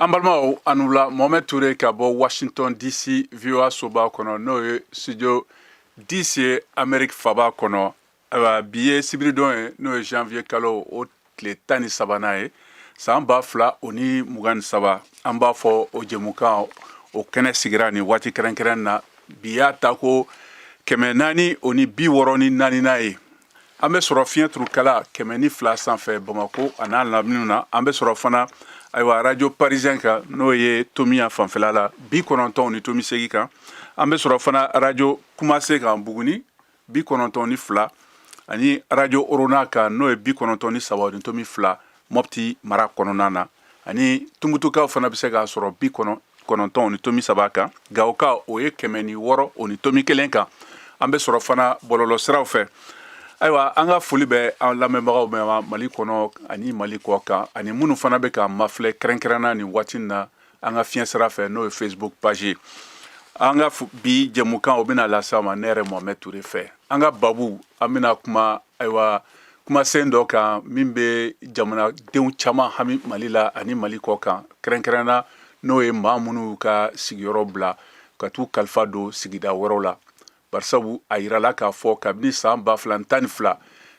Ambalma anula Mohamed Touré ka bɔ Washington DC VOA soba kɔnɔ n'o ye studio DC Amérique faba kɔnɔ. Bi ye sibiridon ye n'o ye janvier kalo o tile 13 ye san 2023 an b'a fɔ o jɛmukan o kɛnɛ sigira ni waati kɛrɛnkɛrɛn na bi y'a ta ko 464 ye. An bɛ sɔrɔ fiɲɛ turukala 102 sanfɛ Bamako a n'a laminiw na. An bɛ sɔrɔ fana radio parisien kan n'o ye Tomiya fanfɛla la 90 ni Tomi segi kan. An bɛ sɔrɔ fana radio Kumase kan Buguni 92 ani radio Orona kan n'o ye 93 ni Tomi 2 Mopti mara kɔnɔna na ani Tumbutukaw fana bɛ se k'a sɔrɔ 90 ni Tomi 3 kan. Gawoka o ye 106 o ni Tomi 1 kan. An bɛ sɔrɔ fana bɔlɔlɔ siraw fɛ. Ayiwa an ka foli bɛ an lamɛnbagaw bɛ Mali kɔnɔ ani Mali kɔ kan ani minnu fana bɛ ka mafilɛ kɛrɛnkɛrɛnna ni waati na an ka fiɲɛ sira fɛ n'o ye Facebook page. An ka bi jɛmukan o bɛna lase ma ne yɛrɛ Mohamed Touré fɛ. An ka babu an bɛna kumasen dɔ kan min bɛ jamanadenw caman hami Mali la ani Mali kɔ kan kɛrɛnkɛrɛnna n'o ye maa minnu ka sigiyɔrɔ bila ka t'u kalifa don sigida wɛrɛw la. Barisabu a yirala k'a fɔ kabini san 2012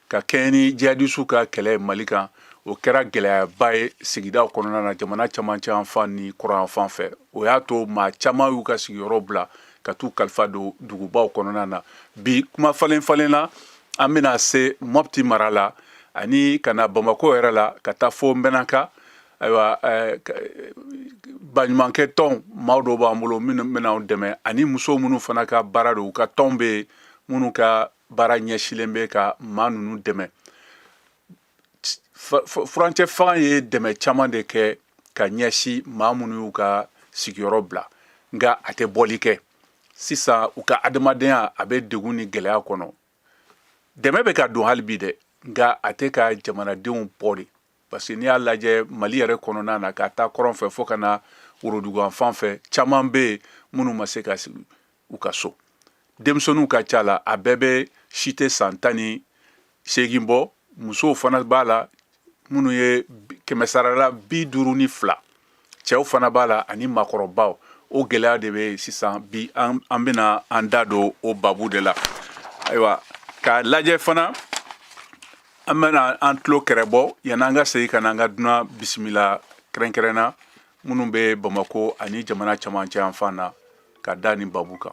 ka kɛɲɛ ni jihadisu ka kɛlɛ Mali kan o kɛra gɛlɛyaba ye sigidaw kɔnɔna na jamana caman fan ni kɔrɔn fan fɛ. O y'a to maa caman y'u ka sigiyɔrɔ bila ka t'u kalifa don dugubaw kɔnɔna na. Bi kuma falen na an bɛna se Mopti mara la ani ka na Bamako yɛrɛ la ka taa fo Mbɛnaka. Ayiwa baɲumankɛ tɔn maa dɔw b'an bolo minnu bɛna dɛmɛ ani muso minnu fana ka baara don u ka tɔn bɛ minnu ka baara ɲɛsilen bɛ ka maa ninnu dɛmɛ. Furancɛ fanga ye dɛmɛ caman de kɛ ka ɲɛsin maa minnu y'u ka sigiyɔrɔ bila nka a tɛ bɔli kɛ. Sisan u ka adamadenya a bɛ degun ni gɛlɛya kɔnɔ. Dɛmɛ bɛ ka don hali bi dɛ nka a tɛ ka jamanadenw bɔ de. Parce que n'i y'a lajɛ Mali yɛrɛ kɔnɔna na ka taa kɔrɔn fɛ fo ka na Worodugu fan fɛ caman bɛ yen minnu ma se ka sigi u ka so. Denmisɛnninw ka ca la a bɛɛ bɛ si tɛ san 18 bɔ musow fana b'a la minnu ye 152 cɛw fana b'a la ani maakɔrɔbaw. O gɛlɛya de bɛ sisan bi an bɛna an da don o babu de la. Ayiwa k'a lajɛ fana an bɛna an tulo kɛrɛ bɔ yanni an ka segin ka na an ka dunan bisimila kɛrɛnkɛrɛnna minnu bɛ Bamako ani jamana camancɛ yan fan na ka da ni babu kan.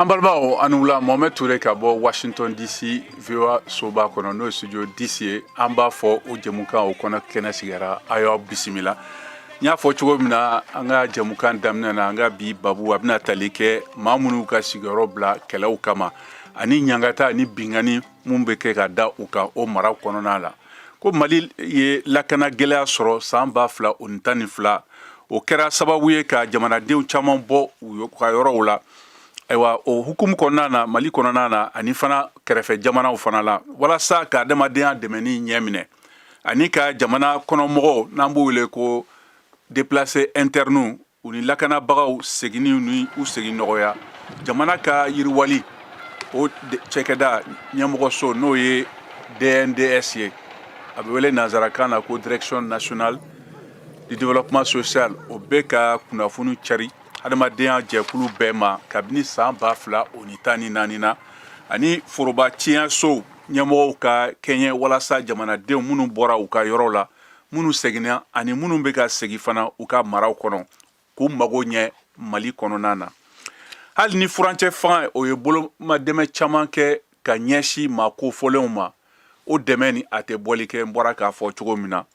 An balimaw an wula Mohamed Touré ka bɔ Washington DC VOA soba kɔnɔ n'o ye studio DC ye. An b'a fɔ o jɛmukan o kɔnɔ kɛnɛ sigara a y'aw bisimila. N y'a fɔ cogo min na an ka jɛmukan daminɛ na an ka bi babu a bɛna tali kɛ maa minnu ka sigiyɔrɔ bila kɛlɛw kama ani ɲangata ani bingani mun bɛ kɛ ka da u kan o mara kɔnɔna la. Ko Mali ye lakana gɛlɛya sɔrɔ san 2012 o kɛra sababu ye ka jamanadenw caman bɔ u ka yɔrɔw la. Ayiwa o hukumu kɔnɔna na Mali kɔnɔna na ani fana kɛrɛfɛ jamanaw fana la walasa ka adamadenya dɛmɛni ɲɛ minɛ ani ka jamana kɔnɔmɔgɔw n'an b'u wele ko déplacés internes u ni lakanabagaw seginni ni u segin nɔgɔya jamana ka yiriwali o cɛkɛda ɲɛmɔgɔso n'o ye DNDS ye a bɛ wele nanzarakan na ko direction nationale du développement social o bɛ ka kunnafoni cari hadamadenya jɛkulu bɛɛ ma kabini san 2014 na ani foroba ciɲɛso ɲɛmɔgɔw ka kɛɲɛ walasa jamanadenw minnu bɔra u ka yɔrɔ la minnu seginna ani minnu bɛ ka segin fana u ka maraw kɔnɔ k'u mago ɲɛ Mali kɔnɔna na. Hali ni furancɛ fanga o ye bolomadɛmɛ caman kɛ ka ɲɛsin maa kofɔlenw ma o dɛmɛ ni a tɛ bɔli kɛ n bɔra k'a fɔ cogo min na.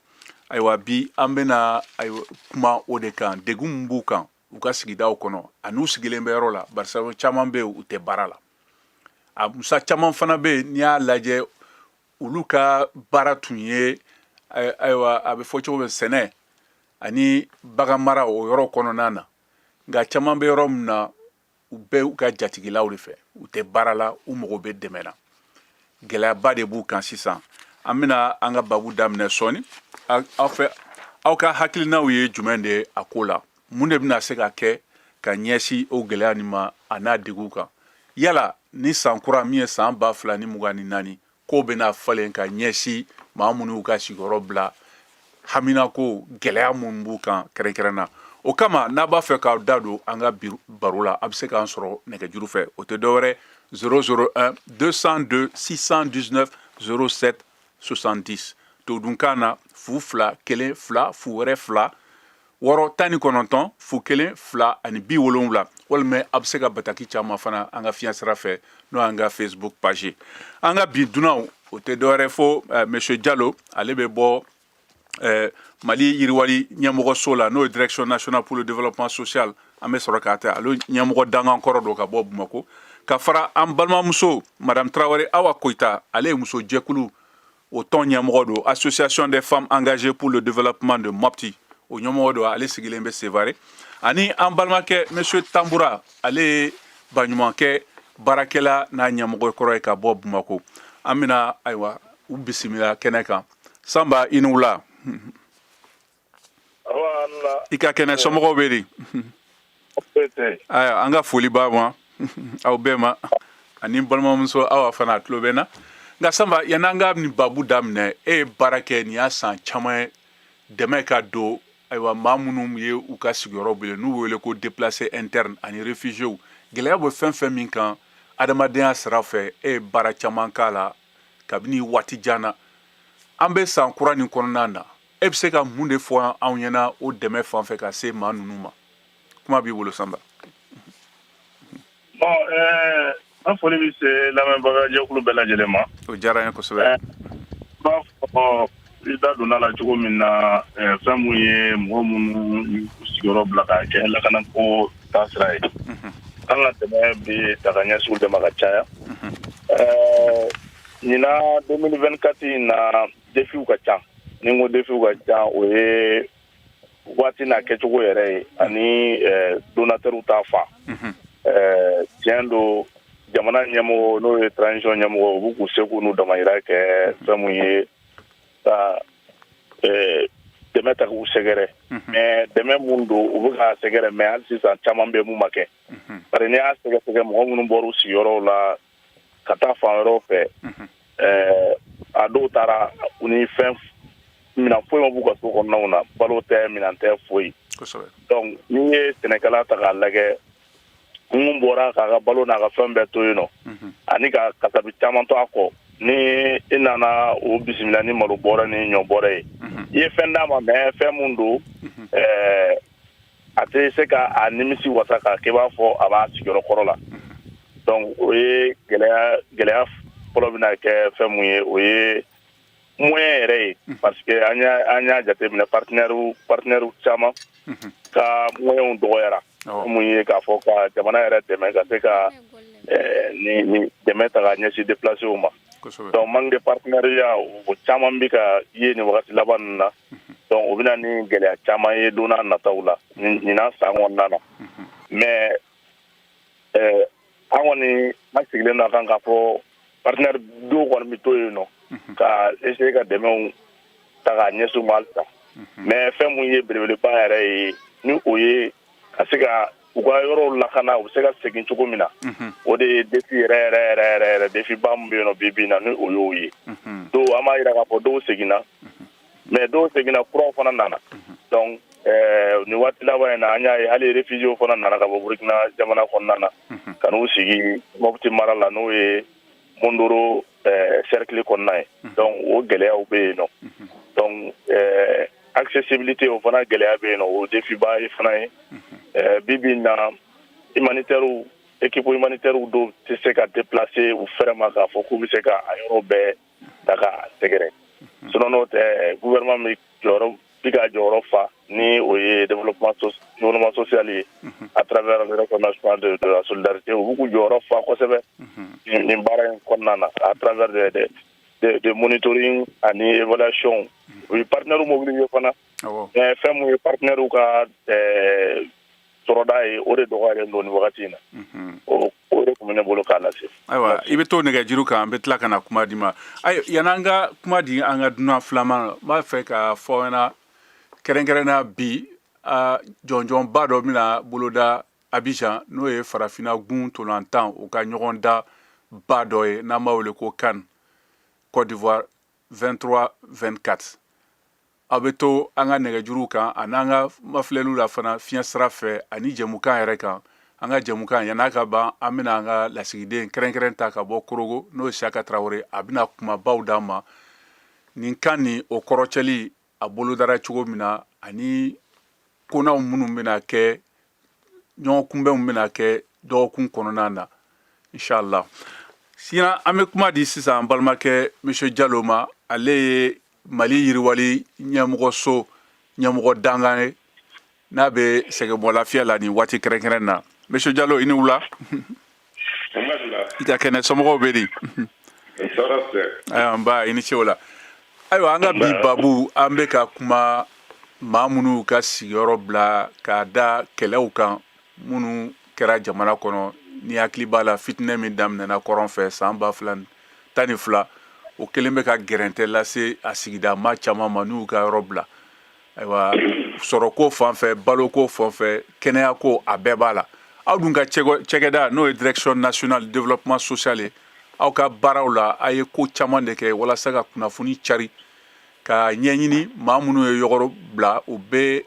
Ayiwa bi an bɛna kuma o de kan degun min b'u kan u ka sigidaw kɔnɔ ani u sigilen bɛ yɔrɔ la barisa caman bɛ u tɛ baara la. A musa caman fana bɛ n'i y'a lajɛ olu ka baara tun ye ayiwa a bɛ fɔ cogo min sɛnɛ ani bagan mara o yɔrɔ kɔnɔna na nka caman bɛ yɔrɔ min na u bɛ u ka jatigilaw de fɛ u tɛ baara la u mago bɛ dɛmɛ na gɛlɛyaba de b'u kan sisan an bɛna an ka babu daminɛ sɔɔni aw ka hakilinaw ye jumɛn de ye a ko la mun de bɛna se ka kɛ ka ɲɛsin o gɛlɛya nin ma a n'a degun kan yala ni san kura min ye san 2024 k'o bɛna falen ka ɲɛsin maa minnu ka sigiyɔrɔ bila hamina ko gɛlɛya mun b'u kan kɛrɛnkɛrɛn na o kama n'a b'a fɛ k'aw da don an ka baro la a bɛ se k'an sɔrɔ nɛgɛjuru fɛ o tɛ dɔwɛrɛ 001 202 619 07 70 todunkan na 2 1 2 0 2 619 0 1 2 ani 70 walima a bɛ se ka bataki caman fana an ka fiɲɛ sira fɛ n'o y'an ka Facebook page an ka bi dunanw o tɛ dɔwɛrɛ fo monsieur Diallo ale bɛ bɔ Mali yiriwali ɲɛmɔgɔso la n'o ye direction nationale pour le développement social an bɛ sɔrɔ k'a ta ale ɲɛmɔgɔ dangan kɔrɔ dɔ ka bɔ Bamako ka fara an balimamuso madame Traoré Awa Koyita ale ye muso jɛkulu o tɔn ɲɛmɔgɔ don association des femmes engagées pour le développement de Mopti o ɲɛmɔgɔ don ale sigilen bɛ Sevare ani an balimakɛ monsieur Tambura ale ye baɲumankɛ baarakɛla n'a ɲɛmɔgɔ kɔrɔ ye ka bɔ Bamako an bɛna ayiwa u bisimila kɛnɛ kan Samba i ni wula i ka kɛnɛ somɔgɔw bɛ di aya an ka foli b'a ma aw bɛɛ ma ani balimamuso Awa fana a tulo bɛ na nka Samba yan'an ka nin babu daminɛ e ye baara kɛ nin y'a san caman ye dɛmɛ ka don ayiwa maa minnu ye u ka sigiyɔrɔ bile n'u wele ko déplacé interne ani réfugiés gɛlɛya bɛ fɛn fɛn min kan adamadenya sira fɛ e ye baara caman k'a la kabini waati jan na an bɛ san kura nin kɔnɔna na e bɛ se ka mun de fɔ anw ɲɛna o dɛmɛ fan fɛ ka se maa ninnu ma kuma b'i bolo Samba. Bon an foli bɛ se lamɛnbaga jɛkulu bɛɛ lajɛlen ma. O diyara n ye kosɛbɛ. B'a fɔ i da donna la cogo min na fɛn mun ye mɔgɔ minnu sigiyɔrɔ bila ka kɛ lakanako taasira ye an ka dɛmɛ bɛ ta ka ɲɛsin de ma ka caya ɲina 2024 na défiw ka ca ni n ko défiw ka ca o ye waati n'a kɛcogo yɛrɛ ye ani donateur t'a fa tiɲɛ don jamana ɲɛmɔgɔ n'o ye transition ɲɛmɔgɔ u b'u k'u seko n'u damayira kɛ fɛn mun ye ka dɛmɛ ta k'u sɛgɛrɛ mais dɛmɛ mun don u bɛ ka sɛgɛrɛ mais hali sisan caman bɛ mun ma kɛ bari n'i y'a sɛgɛsɛgɛ mɔgɔ minnu bɔra u sigiyɔrɔw la ka taa fan wɛrɛw fɛ a dɔw taara u ni fɛn minan foyi ma b'u ka so kɔnɔnaw na balo tɛ minan tɛ foyi donc n'i ye sɛnɛkɛla ta k'a lajɛ mun bɔra k'a ka balo n'a ka fɛn bɛɛ to yen nɔ ani ka kasabi caman to a kɔ ni i nana o bisimila ni malo bɔrɛ ni ɲɔ bɔrɛ ye i ye fɛn d'a ma mais fɛn mun don a tɛ se ka a nimisi wasa k'a kɛ i b'a fɔ a b'a sigiyɔrɔ kɔrɔ la donc o ye gɛlɛya fɔlɔ bɛna kɛ fɛn mun ye o ye moyen yɛrɛ ye parce que an y'a jateminɛ partenaires caman ka moyens dɔgɔyara mun ye k'a fɔ ka jamana yɛrɛ dɛmɛ ka se ka ni dɛmɛ ta ka ɲɛsin déplacés ma donc manque de partenariat o caman bɛ ka ye nin wagati laban ninnu na donc o bɛna ni gɛlɛya caman ye don n'a nataw la ɲinan san kɔnɔna na mais an kɔni an sigilen don a kan k'a fɔ partenaire dɔw kɔni bɛ to yen nɔ ka essayer ka dɛmɛw ta k'a ɲɛsin u ma halisa mais fɛn mun ye belebeleba yɛrɛ ye ni o ye ka se ka u ka yɔrɔw lakana u bɛ se ka segin cogo min na o de ye défi yɛrɛ défi ba min bɛ yen nɔ bi bi in na ni o y'o ye dɔw an b'a jira k'a fɔ dɔw seginna mais dɔw seginna kuraw fana nana donc nin waati laban in na an y'a ye hali réfugiés fana nana ka bɔ Burukina jamana kɔnɔna na ka n'u sigi Mopti mara la n'o ye Mondoro cercle kɔnɔna ye donc o gɛlɛyaw bɛ yen nɔ donc accessibilité o fana gɛlɛya bɛ yen nɔ o défi ba ye fana ye bi bi in na humanitaire équipe humanitaire dɔw tɛ se ka déplacer u fɛrɛ ma k'a fɔ k'u bɛ se ka a yɔrɔ bɛɛ ta ka sɛgɛrɛ sinon n'o tɛ gouvernement bɛ ka jɔyɔrɔ fa ni o ye développement social ye à travers le reconnaissement de la solidarité u b'u jɔyɔrɔ fa kosɛbɛ nin baara in kɔnɔna na à travers de monitoring ani évaluation u ye partenaires mobilisés fana mais fɛn mun ye partenaires ka sɔrɔda ye o de dɔgɔyalen don nin wagati in na o de tun bɛ ne bolo k'a lase. Ayiwa i bɛ to nɛgɛjuru kan an bɛ tila ka na kuma di ma yanni an ka kuma di an ka dunan filaman n b'a fɛ ka fɔ ɲɛna kɛrɛnkɛrɛnnenya bi jɔnjɔnba dɔ bɛna boloda Abidjan n'o ye farafinna gun ntolantan u ka ɲɔgɔn da ba dɔ ye n'an b'a wele ko CAN Côte d'Ivoire 23-24 aw bɛ to an ka nɛgɛjuru kan ani an ka mafilɛliw la fana fiɲɛ sira fɛ ani jɛmukan yɛrɛ kan an ka jɛmukan yan'a ka ban an bɛna an ka lasigiden kɛrɛnkɛrɛn ta ka bɔ Korogo n'o ye Siyaka Tarawele a bɛna kumabaw d'an ma nin kan nin o kɔrɔcɛli a bolodara cogo min na ani konaw minnu bɛna kɛ ɲɔgɔn kunbɛnw bɛna kɛ dɔgɔkun kɔnɔna na inshallah sinon an bɛ kuma di sisan an balimakɛ monsieur Diallo ma ale ye Mali yiriwali ɲɛmɔgɔso ɲɛmɔgɔ dankan ye n'a bɛ sɛgɛnbɔ lafiya la nin waati kɛrɛnkɛrɛn na monsieur Diallo i ni wula i ka kɛnɛ somɔgɔw bɛ di ayiwa n ba i ni ce o la ayiwa an ka bi babu an bɛ ka kuma maa minnu ka sigiyɔrɔ bila k'a da kɛlɛw kan minnu kɛra jamana kɔnɔ ni hakili b'a la fitinɛ min daminɛna kɔrɔn fɛ san 2012 o kelen bɛ ka gɛrɛntɛ lase a sigida maa caman ma n'u ka yɔrɔ bila ayiwa sɔrɔko fan fɛ baloko fan fɛ kɛnɛyako a bɛɛ b'a la aw dun ka cɛkɛda n'o ye direction nationale développement social ye aw ka baaraw la a ye ko caman de kɛ walasa ka kunnafoni cari ka ɲɛɲini maa minnu ye yɔgɔrɔ bila u bɛ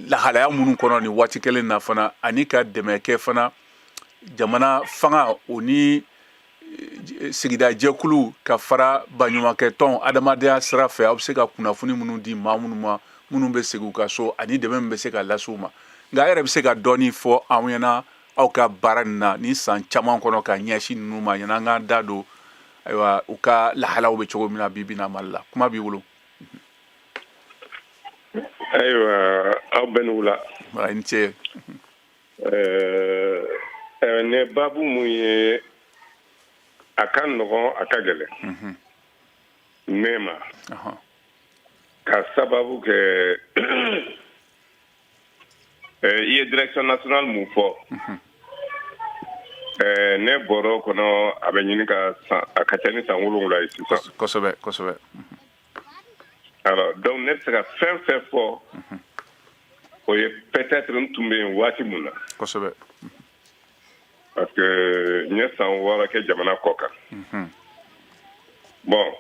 lahalaya minnu kɔnɔ nin waati kelen na fana ani ka dɛmɛ kɛ fana jamana fanga o ni sigida jɛkulu ka fara baɲumankɛ tɔn adamadenya sira fɛ aw bɛ se ka kunnafoni minnu di maa minnu ma minnu bɛ segin u ka so ani dɛmɛ min bɛ se ka lase u ma nka a yɛrɛ bɛ se ka dɔɔni fɔ anw ɲɛna aw ka baara nin na ni san caman kɔnɔ ka ɲɛsin ninnu ma yanni an k'an da don ayiwa u ka lahalaw bɛ cogo min na bi bi in na Mali la kuma b'i bolo. Ayiwa aw bɛɛ ni wula. I ni ce. Ne baabu mun ye a ka nɔgɔn a ka gɛlɛn ne ma ka sababu kɛ i ye direction nationale mun fɔ ne bɔra o kɔnɔ a bɛ ɲini a ka ca ni san 7 ye sisan. Kosɛbɛ kosɛbɛ. Alors donc ne bɛ se ka fɛn fɛn fɔ o ye peut-être n tun bɛ yen waati mun na. Kosɛbɛ. Parce que n ye san 6 kɛ jamana kɔ kan. Bon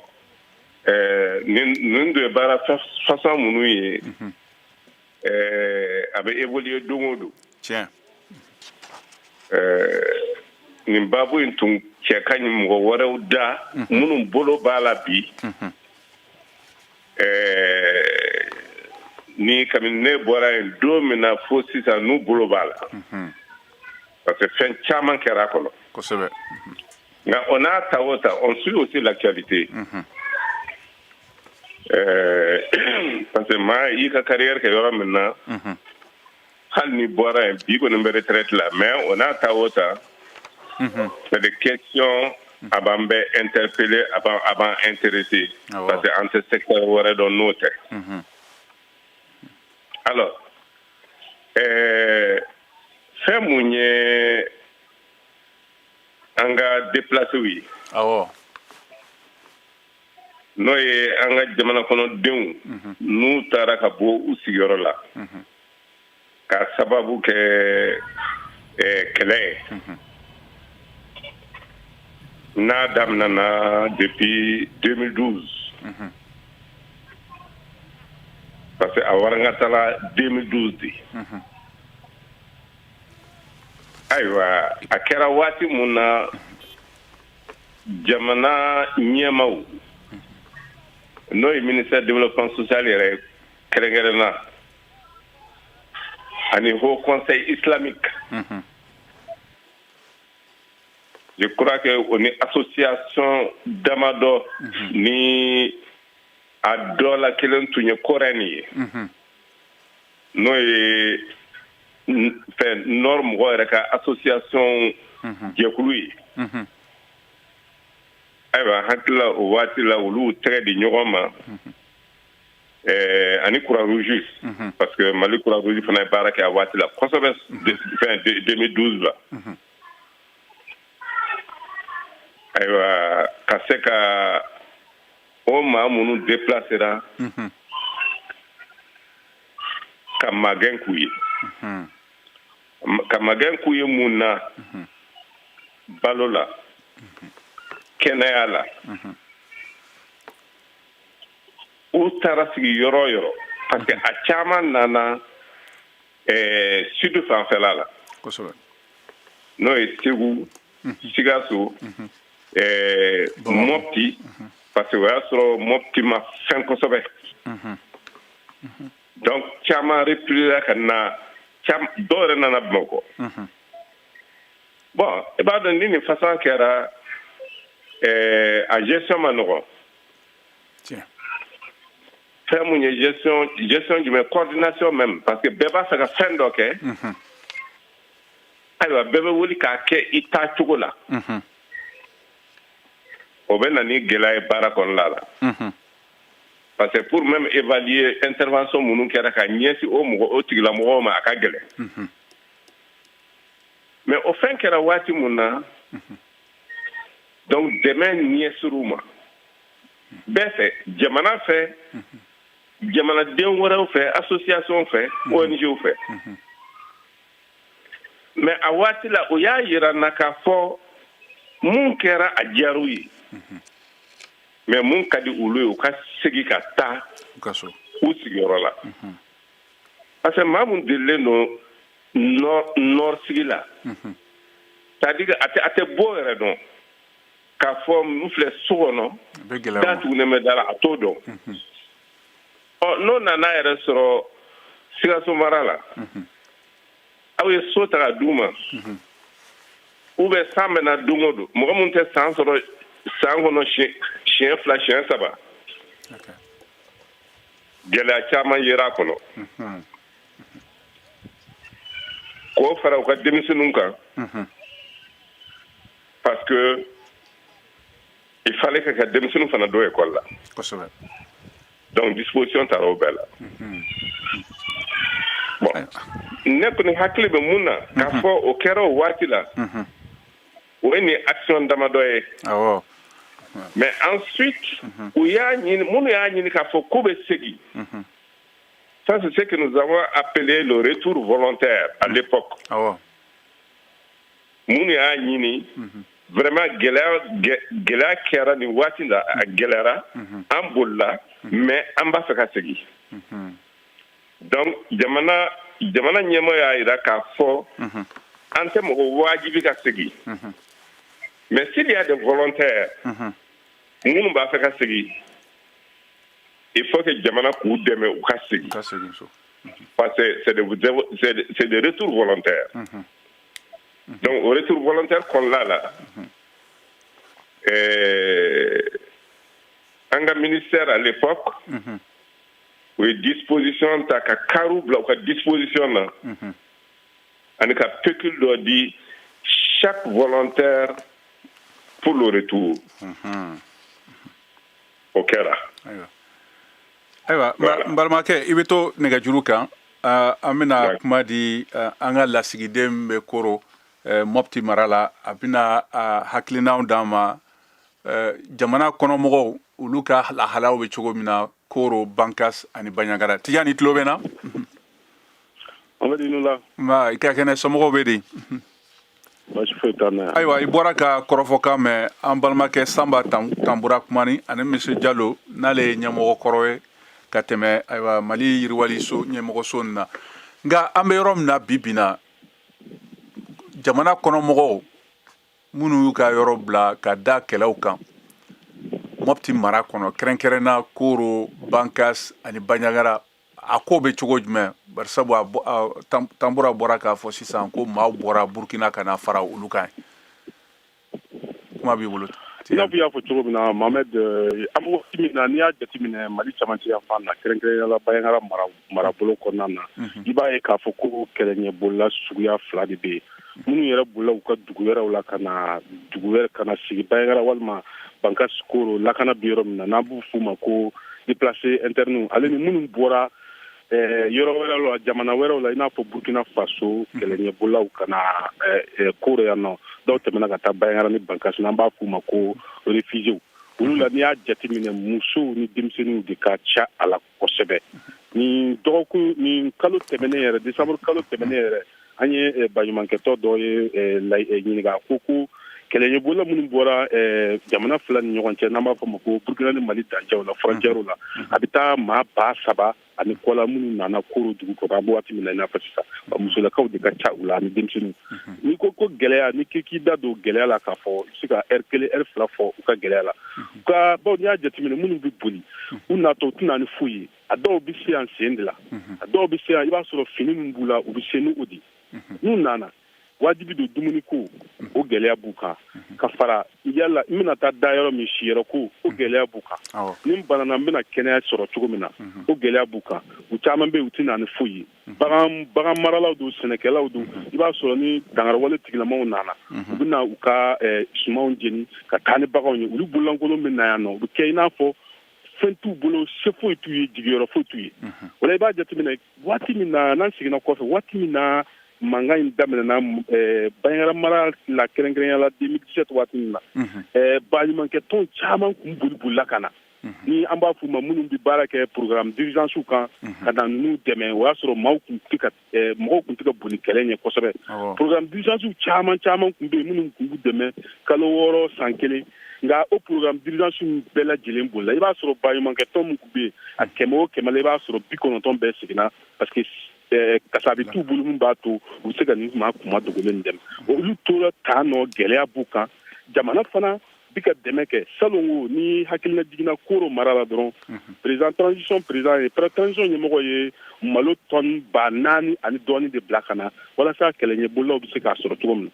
nin dun ye baara façon minnu ye a bɛ évoluer don o don. Tiɲɛ. Nin baabu in tun cɛ ka ɲi mɔgɔ wɛrɛw da minnu bolo b'a la bi. Ni kabini ne bɔra yen don min na fo sisan n'u bolo b'a la. Parce que fɛn caman kɛra a kɔnɔ. Kosɛbɛ. Nka on n'a ta o ta on suit aussi l'actualité. Parce que maa i ka carrière kɛ yɔrɔ min na hali ni bɔra yen bi kɔni bɛ retraite la mais on n'a ta o ta c'est des questions a b'an bɛɛ interpeller a b'an intéresser parce que an tɛ secteur wɛrɛ dɔn n'o tɛ. Alors fɛn mun ye an ka déplacés ye. Awɔ. N'o ye an ka jamana kɔnɔdenw n'u taara ka bɔ u sigiyɔrɔ la. K'a sababu sababu kɛ kɛlɛ ye n'a daminɛna depuis 2012 parce que a warankatala 2012 de ayiwa a kɛra waati mun na jamana ɲɛmaw n'o ye ministère développement social yɛrɛ kɛrɛnkɛrɛnna ani haut conseil islamique je crois que on est association damadɔ ni a dɔ la kelen tun ye korɛni ye n'o ye fɛn nord mɔgɔ yɛrɛ ka association jɛkulu ye ayiwa hakilila o waati la olu tɛgɛ di ɲɔgɔn ma ani croix rouge parce que mali croix rouge fana ye baara kɛ a waati la kosɛbɛ fɛn 2012 la ayiwa ka se ka o maa minnu déplacera ka magɛn k'u ye ka magɛn k'u ye mun na balo la kɛnɛya la u taara sigi yɔrɔ o yɔrɔ parce que a caman nana sud fanfɛla la n'o ye segu sikaso mɔpti parce que o y'a sɔrɔ mɔpti ma fɛn kosɛbɛ donc caman repliera ka na dɔw yɛrɛ nana bamakɔ bon i b'a dɔn ni nin façon kɛra a gestion ma nɔgɔn fɛn mun ye gestion jumɛn coordination même parce que bɛɛ b'a fɛ ka fɛn dɔ kɛ ayiwa bɛɛ bɛ wuli k'a kɛ i taa cogo la o bɛ na ni gɛlɛya ye baara kɔnɔna la parce que pour même évaluer intervention minnu kɛra ka ɲɛsin o tigilamɔgɔw ma a ka gɛlɛn mais o fɛn kɛra waati mun na donc dɛmɛ ɲɛsir'u ma bɛɛ fɛ jamana fɛ jamanaden wɛrɛw fɛ association fɛ ONG fɛ mais a waati la o y'a yira na k'a fɔ mun kɛra a diyar'u ye mais mun ka di olu ye u ka segi ka taa u sigiyɔrɔ la parce que maa mun delilen don nord sigi la c'est à dire a tɛ bɔ yɛrɛ dɔn k'a fɔ n filɛ so kɔnɔ da tugunen bɛ da la a t'o dɔn n'o nana yɛrɛ sɔrɔ sikaso mara la aw ye so ta ka d'u ma ou bien san bɛna don o don mɔgɔ mun tɛ san sɔrɔ san kɔnɔ siɲɛ fila siɲɛ saba gɛlɛya caman yera a kɔnɔ k'o fara u ka denmisɛnninw kan parce que il fallait que ka denmisɛnninw fana don école la donc disposition taara o bɛɛ la bon ne kɔni hakili bɛ mun na k'a fɔ o kɛra o waati la o ye nin action damadɔ ye mais ensuite minnu y'a ɲini k'a fɔ k'u bɛ segin ça c'est ce que nous avons appelé le retour volontaire à l'époque minnu y'a ɲini vraiment gɛlɛya kɛra nin waati la a gɛlɛyara an bolila mais an b'a fɛ ka segin donc jamana ɲɛmɔgɔ y'a jira k'a fɔ an tɛ mɔgɔ wajibi ka segin mais s'il y a des volontaires minnu b'a fɛ ka segin il faut que jamana k'u dɛmɛ u ka segin parce que c'est des retours volontaires donc au retour volontaire kɔnɔna la an ka ministère à l'époque o ye disposition ta ka kariw bila u ka disposition na ani ka pécule dɔ di chaque volontaire pour le retour o kɛra ayiwa n balimakɛ i bɛ to nɛgɛjuru kan an bɛna kuma di an ka lasigiden bɛ koro mɔpti mara la a bɛna hakilinaw d'an ma jamana kɔnɔmɔgɔw olu ka lahalaw bɛ cogo min na koro bankas ani baɲagara tijani tulo bɛ na Amadi nula. Ma i ka kɛnɛ somɔgɔw bɛ di? Baasi foyi t'an na. Ayiwa i bɔra ka kɔrɔfɔkan mɛn an balimakɛ Sanba Tanbura Kumani ani Monsieur Diallo n'ale ye ɲɛmɔgɔ kɔrɔ ye ka tɛmɛ ayiwa Mali yiriwaliso ɲɛmɔgɔso nin na. Nka an bɛ yɔrɔ min na bi bi in na jamana kɔnɔmɔgɔw minnu y'u ka yɔrɔ bila ka da kɛlɛw kan Mopti mara kɔnɔ kɛrɛnkɛrɛnna Koro, Bankas ani Bandiagara a ko bɛ cogo jumɛn bari sabu Tanbura bɔra k'a fɔ sisan ko maaw bɔra Burkina ka na fara olu kan kuma b'i bolo. I n'a fɔ i y'a fɔ cogo min na Mohamed an bɛ waati min na n'i y'a jateminɛ Mali cɛmancɛ yan fan na kɛrɛnkɛrɛnnenya Bandiagara marabolo kɔnɔna na i b'a ye k'a fɔ ko kɛlɛɲɛbolila suguya 2 de bɛ yen minnu yɛrɛ bolila u ka dugu wɛrɛw la ka na sigi Bandiagara walima Bankas Koro lakana bɛ yɔrɔ min na n'an b'u f'u ma ko déplacés internes ale ni minnu bɔra yɔrɔ wɛrɛw la jamana wɛrɛw la i n'a fɔ Burkina Faso kɛlɛɲɛbolaw ka na Koro yan nɔ dɔw tɛmɛna ka taa Bandiagara ni Bankas n'an b'a f'u ma ko réfugiés olu la n'i y'a jateminɛ musow ni denmisɛnninw de ka ca a la kosɛbɛ nin kalo tɛmɛnen yɛrɛ décembre kalo tɛmɛnen yɛrɛ an ye baɲumankɛtɔ dɔ ye ɲininka ko kɛlɛɲɛbola minnu bɔra jamana 2 ni ɲɔgɔn cɛ n'an b'a fɔ ma ko Burkina ni Mali dancɛw la frontière la a bɛ taa maa 7,000 ani kɔ la minnu nana Koro dugu kɔrɔ an bɛ waati min na i n'a fɔ sisan musolakaw de ka ca u la ani denmisɛnninw n'i ko gɛlɛya ni k'i da don gɛlɛya la k'a fɔ i bɛ se ka heure 1 heure 2 fɔ u ka gɛlɛya la u ka bawo n'i y'a jateminɛ minnu bɛ boli u natɔ u tɛna ni foyi ye a dɔw bɛ se yan sen de la a dɔw bɛ se yan i b'a sɔrɔ fini min b'u la u bɛ se ni o de n'u nana wajibi don dumuni ko o gɛlɛya b'u kan ka fara yala n bɛna taa da yɔrɔ min siyɔrɔ ko o gɛlɛya b'u kan ni n banana n bɛna kɛnɛya sɔrɔ cogo min na o gɛlɛya b'u kan u caman bɛ yen u tɛna ni foyi ye bagan maralaw don sɛnɛkɛlaw don i b'a sɔrɔ ni dangarawale tigilamaw nana u bɛna u ka sumanw jeni ka taa ni baganw ye olu bololankolon bɛ na yan nɔ u bɛ kɛ i n'a fɔ fɛn t'u bolo se foyi t'u ye jigiyɔrɔ foyi t'u ye o la i b'a jateminɛ waati min na n'an seginna kɔfɛ waati min na mankan in daminɛna Bandiagara mara la kɛrɛnkɛrɛnnenya la 2017 waati min na baɲumankɛtɔn caman kun bolila ka na ni an b'a f'u ma minnu bɛ baara kɛ programme d'urgence kan ka na ninnu dɛmɛ o y'a sɔrɔ mɔgɔw kun tɛ ka boli kɛlɛ ɲɛ kosɛbɛ programme d'urgence caman kun bɛ yen minnu kun b'u dɛmɛ kalo 6 san 1 nka o programme d'urgence bɛɛ lajɛlen bolila i b'a sɔrɔ baɲumankɛtɔn min kun bɛ yen a 100 o 100 la i b'a sɔrɔ 90 bɛɛ seginna parce que kasabi t'u bolo min b'a to u bɛ se ka nin maa kuma dogolen dɛmɛ olu tora tan nɔ gɛlɛya b'u kan jamana fana bi ka dɛmɛ kɛ salongo ni hakilina jiginna Koro mara la dɔrɔn président transition ɲɛmɔgɔ ye malo tɔni 4,000 ani dɔɔni de bila ka na walasa kɛlɛɲɛbolaw bɛ se k'a sɔrɔ cogo min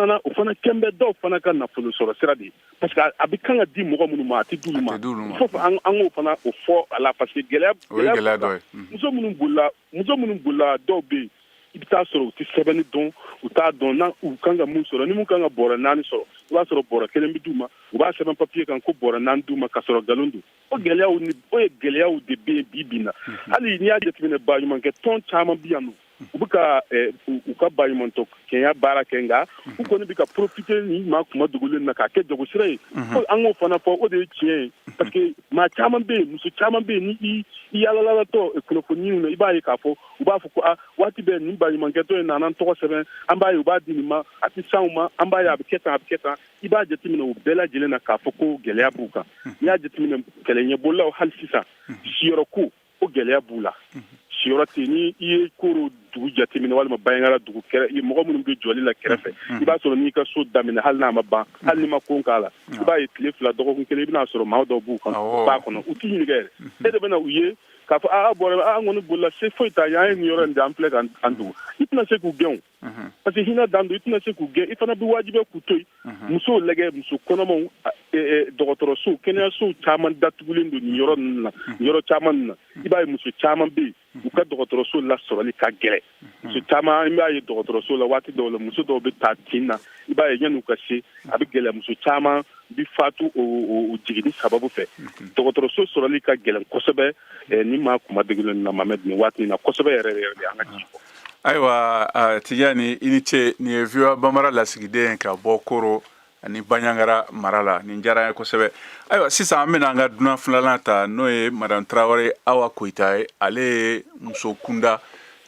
na o fana kɛn bɛ dɔw fana ka nafolo sɔrɔ sira de parce que a bɛ kan ka di mɔgɔ minnu ma a tɛ d'olu ma il faut an k'o fana o fɔ a la parce que gɛlɛya dɔ ye muso minnu bolila dɔw bɛ yen i bɛ taa sɔrɔ u tɛ sɛbɛnni dɔn u t'a dɔn na u kan ka mun sɔrɔ ni mun kan ka bɔrɛ 4 sɔrɔ i b'a sɔrɔ bɔrɛ 1 bɛ d'u ma u b'a sɛbɛn papiye kan ko bɔrɛ 4 d'u ma ka sɔrɔ nkalon don o ye gɛlɛyaw de bɛ yen bi na hali n'i y'a jateminɛ baɲumankɛ tɔn caman bɛ yan nɔ u bɛ ka u ka baɲumantɔ kɛnya baara kɛ nka u kɔni bɛ ka profiter ni maa kuma dogolen na k'a kɛ jagosira ye an k'o fana fɔ o de ye tiɲɛ ye parce que maa caman bɛ yen muso caman bɛ yen ni i yalalatɔ kunnafoniw na i b'a ye k'a fɔ u b'a fɔ ko waati bɛɛ nin baɲumankɛtɔ ye nana tɔgɔ sɛbɛn an b'a ye u b'a di nin ma a tɛ s'anw ma an b'a ye a bɛ kɛ tan i b'a jateminɛ o bɛɛ lajɛlen na k'a fɔ ko gɛlɛya b'u kan n'i y'a jateminɛ kɛlɛɲɛbolaw hali sisan siyɔrɔ ko o gɛlɛya b'u la siyɔrɔ tɛ ni i ye Koro dugu jateminɛ walima Bandiagara dugu mɔgɔ minnu bɛ jɔli la kɛrɛfɛ i b'a sɔrɔ n'i ka so daminɛ hali n'a ma ban hali n'i ma kon k'a la i b'a ye tile 2 dɔgɔkun 1 i bɛna sɔrɔ maa dɔw b'u b'a kɔnɔ u t'i ɲininka yɛrɛ e de bɛna u ye k'a fɔ bɔra an kɔni bolila se foyi t'a ye an ye nin yɔrɔ in de an filɛ k'an dugu i tɛna se k'u gɛn parce que hinɛ dan don i tɛna se k'u gɛn i fana bɛ wajibiya k'u to yen musow lajɛ muso kɔnɔmaw dɔgɔtɔrɔsow kɛnɛyasow caman datugulen don nin yɔrɔ ninnu na yɔrɔ caman ninnu na i b'a ye muso caman bɛ yen u ka dɔgɔtɔrɔso lasɔrɔli ka gɛlɛn muso caman i b'a ye dɔgɔtɔrɔso la waati dɔw la muso dɔw bɛ taa tin na i b'a ye yan'u ka se a bɛ gɛlɛya muso caman bi fatu o jiginni sababu fɛ dɔgɔtɔrɔso sɔrɔli ka gɛlɛn kosɛbɛ ni maa kuma degulen na Mohamed nin waati in na kosɛbɛ yɛrɛ de an ka ci fɔ. Ayiwa Tijani i ni ce nin ye VOA Bambara lasigiden ka bɔ Koro ani Bandiagara mara la nin diyara n ye kosɛbɛ ayiwa sisan an bɛna an ka dunan filanan ta n'o ye Madame Traoré Awa Koyita ye ale ye muso kunda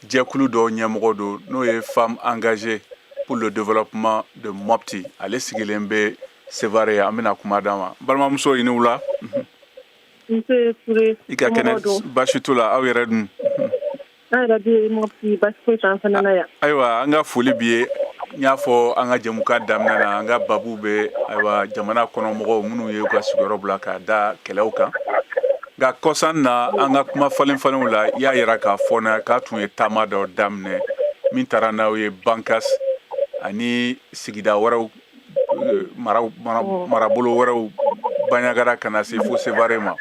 jɛkulu dɔ ɲɛmɔgɔ don n'o ye femme engagée pour le développement de Mopti ale sigilen bɛ Sevare an bɛna kuma d'a ma balimamuso i ni wula i ka kɛnɛ baasi t'u la aw yɛrɛ dun ayiwa an ka foli bi ye n y'a fɔ an ka jɛmukan daminɛ na an ka babu bɛ ayiwa jamana kɔnɔmɔgɔw minnu ye u ka sigiyɔrɔ bila ka da kɛlɛw kan nka kɔsan na an ka kuma falen-falenw la i y'a yira k'a fɔ na k'a tun ye taama dɔ daminɛ min taara n'aw ye Bankas ani sigida wɛrɛw marabolo wɛrɛw Banɲagara ka na se fo Sevare ma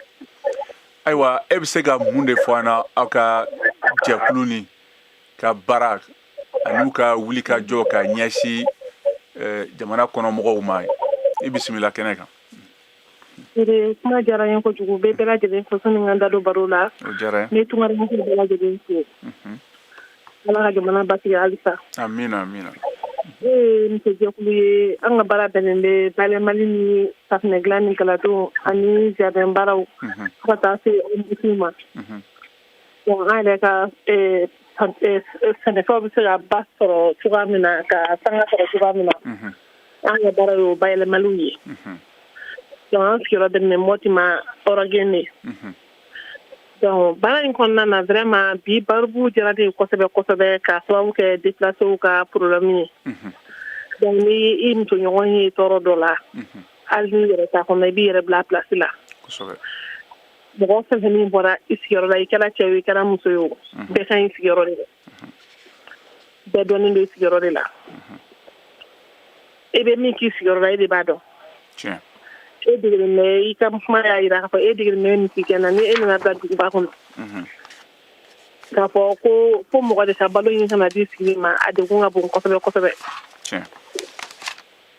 ayiwa e bɛ se ka mun de fɔ an na aw ka jɛkulu ni ka baara ani ka wuli ka jɔ ka ɲɛsin jamana kɔnɔmɔgɔw ma i bisimila kɛnɛ kan. Kuma diyara n ye kojugu bɛɛ lajɛlen fo sani n ka da don baro la ne tunkarankew bɛɛ lajɛlen fo Ala ka jamana basigi halisa. Amina amina. Muso jɛkulu ye an ka baara bɛnnen bɛ bayɛlɛmali ni safunɛ dilan ni galadon ani jardin baaraw fo ka taa se ONG ma. Donc an yɛrɛ ka sɛnɛfɛnw bɛ se ka ba sɔrɔ cogoya min na ka sanga sɔrɔ cogoya min na an ka baara y'o bayɛlɛmaliw ye. Donc an sigiyɔrɔ bɛnnen Mɔti ma Oragene. Donc baara in kɔnɔna na vraiment bi barobu diyara de kosɛbɛ kosɛbɛ ka sababu kɛ déplacéw ka problème ye. Donc ni i musoɲɔgɔn ye tɔɔrɔ dɔ la hali n'i yɛrɛ t'a kɔnɔ i b'i yɛrɛ bila place la. Mɔgɔ fɛn fɛn min bɔra i sigiyɔrɔ la i kɛra cɛ ye i kɛra muso ye o bɛɛ ka ɲi sigiyɔrɔ de la bɛɛ dɔnnen don i sigiyɔrɔ de la e bɛ min k'i sigiyɔrɔ la e de b'a dɔn e degelen bɛ i ka kuma y'a jira k'a fɔ e degelen bɛ nin sigiyɔrɔ la ni e nana bila duguba kɔnɔ k'a fɔ ko fo mɔgɔ de ka balo ɲini ka na di sigi ma a degun ka bon kosɛbɛ kosɛbɛ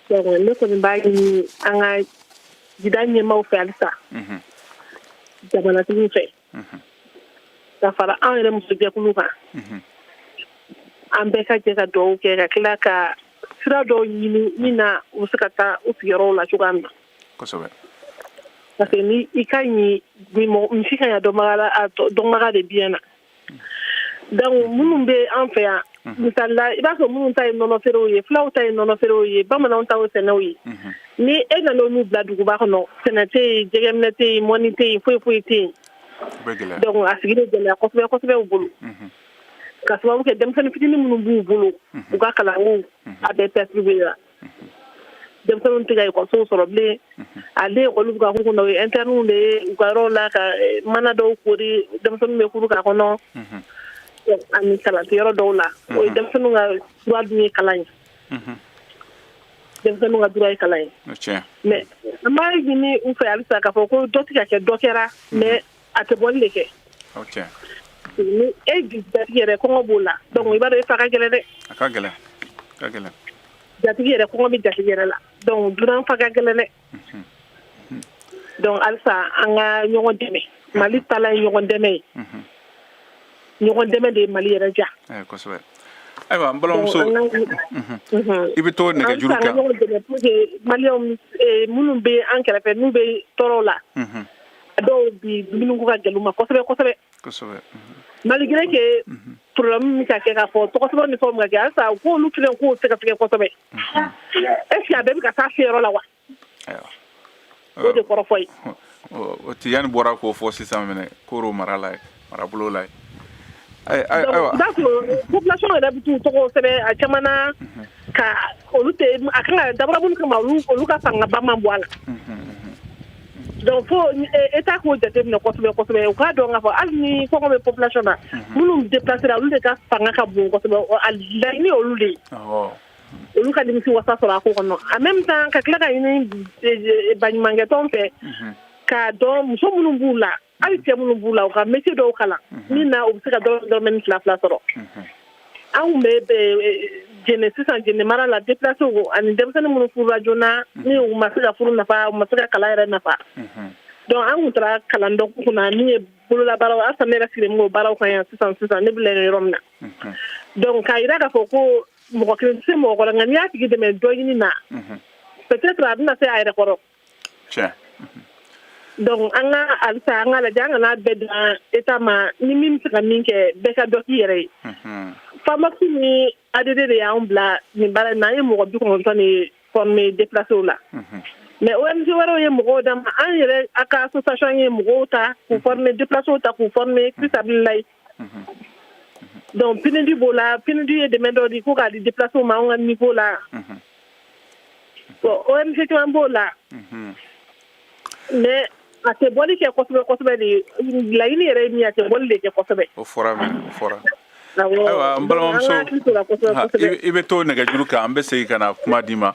donc ne kɔni b'a ɲini an ka jida ɲɛmaaw fɛ halisa jamanatigiw fɛ ka fara an yɛrɛ musojɛkulu kan an bɛɛ ka jɛ ka dugawu kɛ ka tila ka sira dɔw ɲini min na u bɛ se ka taa u sigiyɔrɔw la cogoya min na parce que ni i ka ɲi misi ka ɲi dɔnbaga de biyɛn na donc minnu bɛ an fɛ yan misali la i b'a sɔrɔ minnu ta ye nɔnɔ feerew ye fulaw ta ye nɔnɔ feerew ye bamananw ta ye sɛnɛw ye ni e nana olu bila duguba kɔnɔ sɛnɛ tɛ yen jɛgɛminɛ tɛ yen mɔni tɛ yen foyi foyi tɛ yen donc a sigi de gɛlɛya kosɛbɛ kosɛbɛ u bolo ka sababu kɛ denmisɛnnin fitinin minnu b'u bolo u ka kalanko a bɛɛ perturbé la denmisɛnninw tɛ ka ekɔlisow sɔrɔ bilen ale ekɔli ka k'u kɔnɔ o ye internw de ye u ka yɔrɔ la ka mana dɔw kori denmisɛnninw bɛ furu k'a kɔnɔ ani kalanso yɔrɔ dɔw la o ye denmisɛnninw ka droit dun ye kalan ye denmisɛnninw ka droit ye kalan ye mais an b'a ɲini u fɛ halisa k'a fɔ ko dɔ tɛ ka kɛ dɔ kɛra mais a tɛ bɔli de kɛ ni e jatigi yɛrɛ kɔngɔ b'o la donc i b'a dɔn e fa ka gɛlɛn dɛ a ka gɛlɛn jatigi yɛrɛ kɔngɔ bɛ jatigi yɛrɛ la donc dunan fa ka gɛlɛn dɛ donc halisa an ka ɲɔgɔn dɛmɛ Mali taala ye ɲɔgɔn dɛmɛ ye ɲɔgɔn dɛmɛ de ye Mali yɛrɛ ja kosɛbɛ ayiwa n balimamuso i bɛ to nɛgɛjuru kan pour que maliyɛnw minnu bɛ an kɛrɛfɛ n'u bɛ tɔɔrɔ la a dɔw bi dumuni ko ka gɛlɛn u ma kosɛbɛ kosɛbɛ malgré que problème min ka kɛ k'a fɔ tɔgɔsɛbɛ ni fɛnw ka kɛ halisa u k'olu kelen k'o sɛgɛsɛgɛ kosɛbɛ est ce que a bɛɛ bɛ ka taa fiyɔrɔ la wa o de kɔrɔ fɔ ye o tɛ yanni bɔra k'o fɔ sisan minɛ k'oro marabolo la ye donc population yɛrɛ bɛ t'u tɔgɔ sɛbɛn a caman na ka olu tɛ a kan ka dabɔra minnu kama olu ka fangaba man bɔ a la donc fo état k'o jateminɛ kosɛbɛ kosɛbɛ u k'a dɔn k'a fɔ hali ni kɔngɔ bɛ population na minnu déplacé la olu de ka fanga ka bon kosɛbɛ a laɲini olu de ye olu ka nimisi wasa sɔrɔ a ko kɔnɔ en même temps ka tila ka ɲini baɲumankɛtɔnw fɛ k'a dɔn muso minnu b'u la hali cɛ minnu b'u la u ka métier dɔw kalan min na u bɛ se ka dɔrɔmɛ fila sɔrɔ an kun bɛ jɛnɛ sisan jɛnɛ mara la déplacé ani denmisɛnnin minnu furula joona ni u ma se ka furu nafa u ma se ka kalan yɛrɛ nafa donc an kun taara kalan dɔ kunna min ye bololabaaraw hali ne yɛrɛ sigilen b'o baaraw kan yan sisan ne bila yɔrɔ min na donc k'a jira k'a fɔ ko mɔgɔ kelen tɛ se mɔgɔ kɔrɔ nka n'i y'a tigi dɛmɛ dɔ ɲini na peut-être a bɛna se a yɛrɛ kɔrɔ donc an ka alisa an ka lajɛ an kana bɛɛ dan état ma ni min bɛ se ka min kɛ bɛɛ ka dɔ k'i yɛrɛ ye pharmacie ni ADD de y'anw bila nin baara in na an ye mɔgɔ 90 de former déplacés la mais ONG wɛrɛw ye mɔgɔw d'a ma an yɛrɛ a ka association ye mɔgɔw ta k'u former déplacés ta k'u former fisabililayi donc PNUD b'o la PNUD ye dɛmɛ dɔ di ko k'a di déplacés ma anw ka niveau la bon ONG caman b'o la mais a tɛ bɔli kɛ kosɛbɛ de laɲini yɛrɛ ye min ye a tɛ bɔli de kɛ kosɛbɛ o fɔra ayiwa n balimamuso i bɛ to nɛgɛjuru kan an bɛ segin ka na kuma d'i ma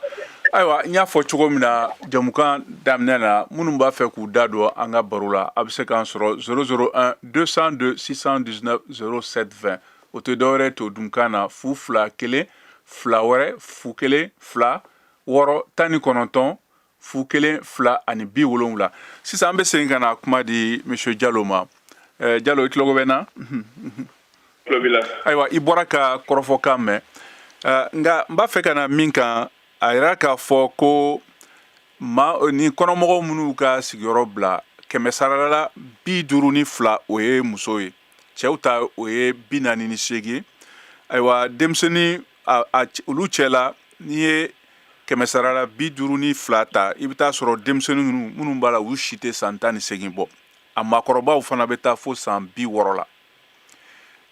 ayiwa n y'a fɔ cogo min na jamukan daminɛ na minnu b'a fɛ k'u da don an ka baro la a bɛ se k'an sɔrɔ 001 202 619 0720 o tɛ dɔwɛrɛ to dunkan na 2 1 2 wɛrɛ 2 1 2 6 19 fu 1 2 ani 70 sisan an bɛ segin ka na kuma di monsieur Jalo ma Jalo i tulo bɛ na ayiwa i bɔra ka kɔrɔfɔkan mɛn nka n b'a fɛ ka na min kan a yɛrɛ k'a fɔ ko ni kɔnɔmɔgɔw minnu ka sigiyɔrɔ bila 100 52 o ye muso ye cɛw ta o ye 48 ye ayiwa denmisɛnnin olu cɛla n'i ye 152 ta i bɛ taa sɔrɔ denmisɛnnin minnu b'a la u si tɛ san 18 bɔ a maakɔrɔbaw fana bɛ taa fo san 60 la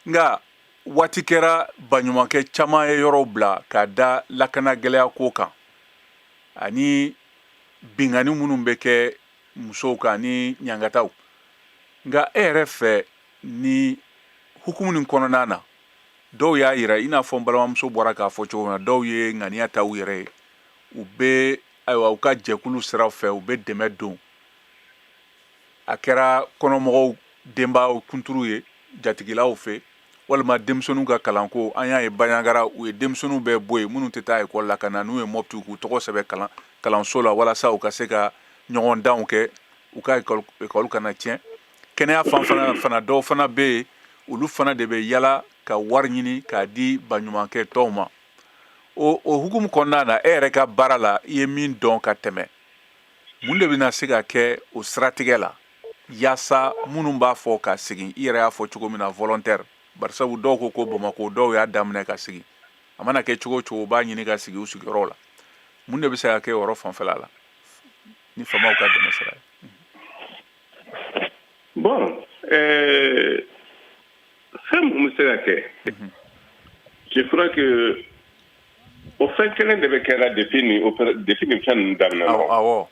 nka waati kɛra baɲumankɛ caman ye yɔrɔw bila ka da lakana gɛlɛya ko kan ani bingani minnu bɛ kɛ musow kan ni ɲangataw nka e yɛrɛ fɛ ni hukumu nin kɔnɔna na dɔw y'a yira i n'a fɔ n balimamuso bɔra k'a fɔ cogo min na dɔw ye ŋaniya ta u yɛrɛ ye u bɛ ayiwa u ka jɛkulu siraw fɛ u bɛ dɛmɛ don a kɛra kɔnɔmɔgɔw denbaw kunturu ye jatigilaw fɛ walima denmisɛnninw ka kalanko an y'a ye Baɲangara u ye denmisɛnninw bɛɛ bɔ yen minnu tɛ taa ekɔli la ka na n'u ye mɔpiti k'u tɔgɔ sɛbɛn kalanso la walasa u ka se ka ɲɔgɔn danw kɛ u ka ekɔli kana tiɲɛ kɛnɛya fana dɔw fana bɛ yen olu fana de bɛ yala ka wari ɲini k'a di baɲumankɛ tɔw ma o hukumu kɔnɔna na e yɛrɛ ka baara la i ye min dɔn ka tɛmɛ mun de bɛna se ka kɛ o siratigɛ la yaasa minnu b'a fɔ ka segin i yɛrɛ y'a fɔ cogo min na volontaire barisabu dɔw ko Bamako dɔw y'a daminɛ ka sigi a mana kɛ cogo o cogo u b'a ɲini ka sigi u sigiyɔrɔ la mun de bɛ se ka kɛ yɔrɔ fanfɛla la ni famaw ka dɛmɛ sira ye bon fɛn mun bɛ se ka kɛ je crois que o fɛn kelen de bɛ kɛra depuis nin fɛn ninnu daminɛ awɔ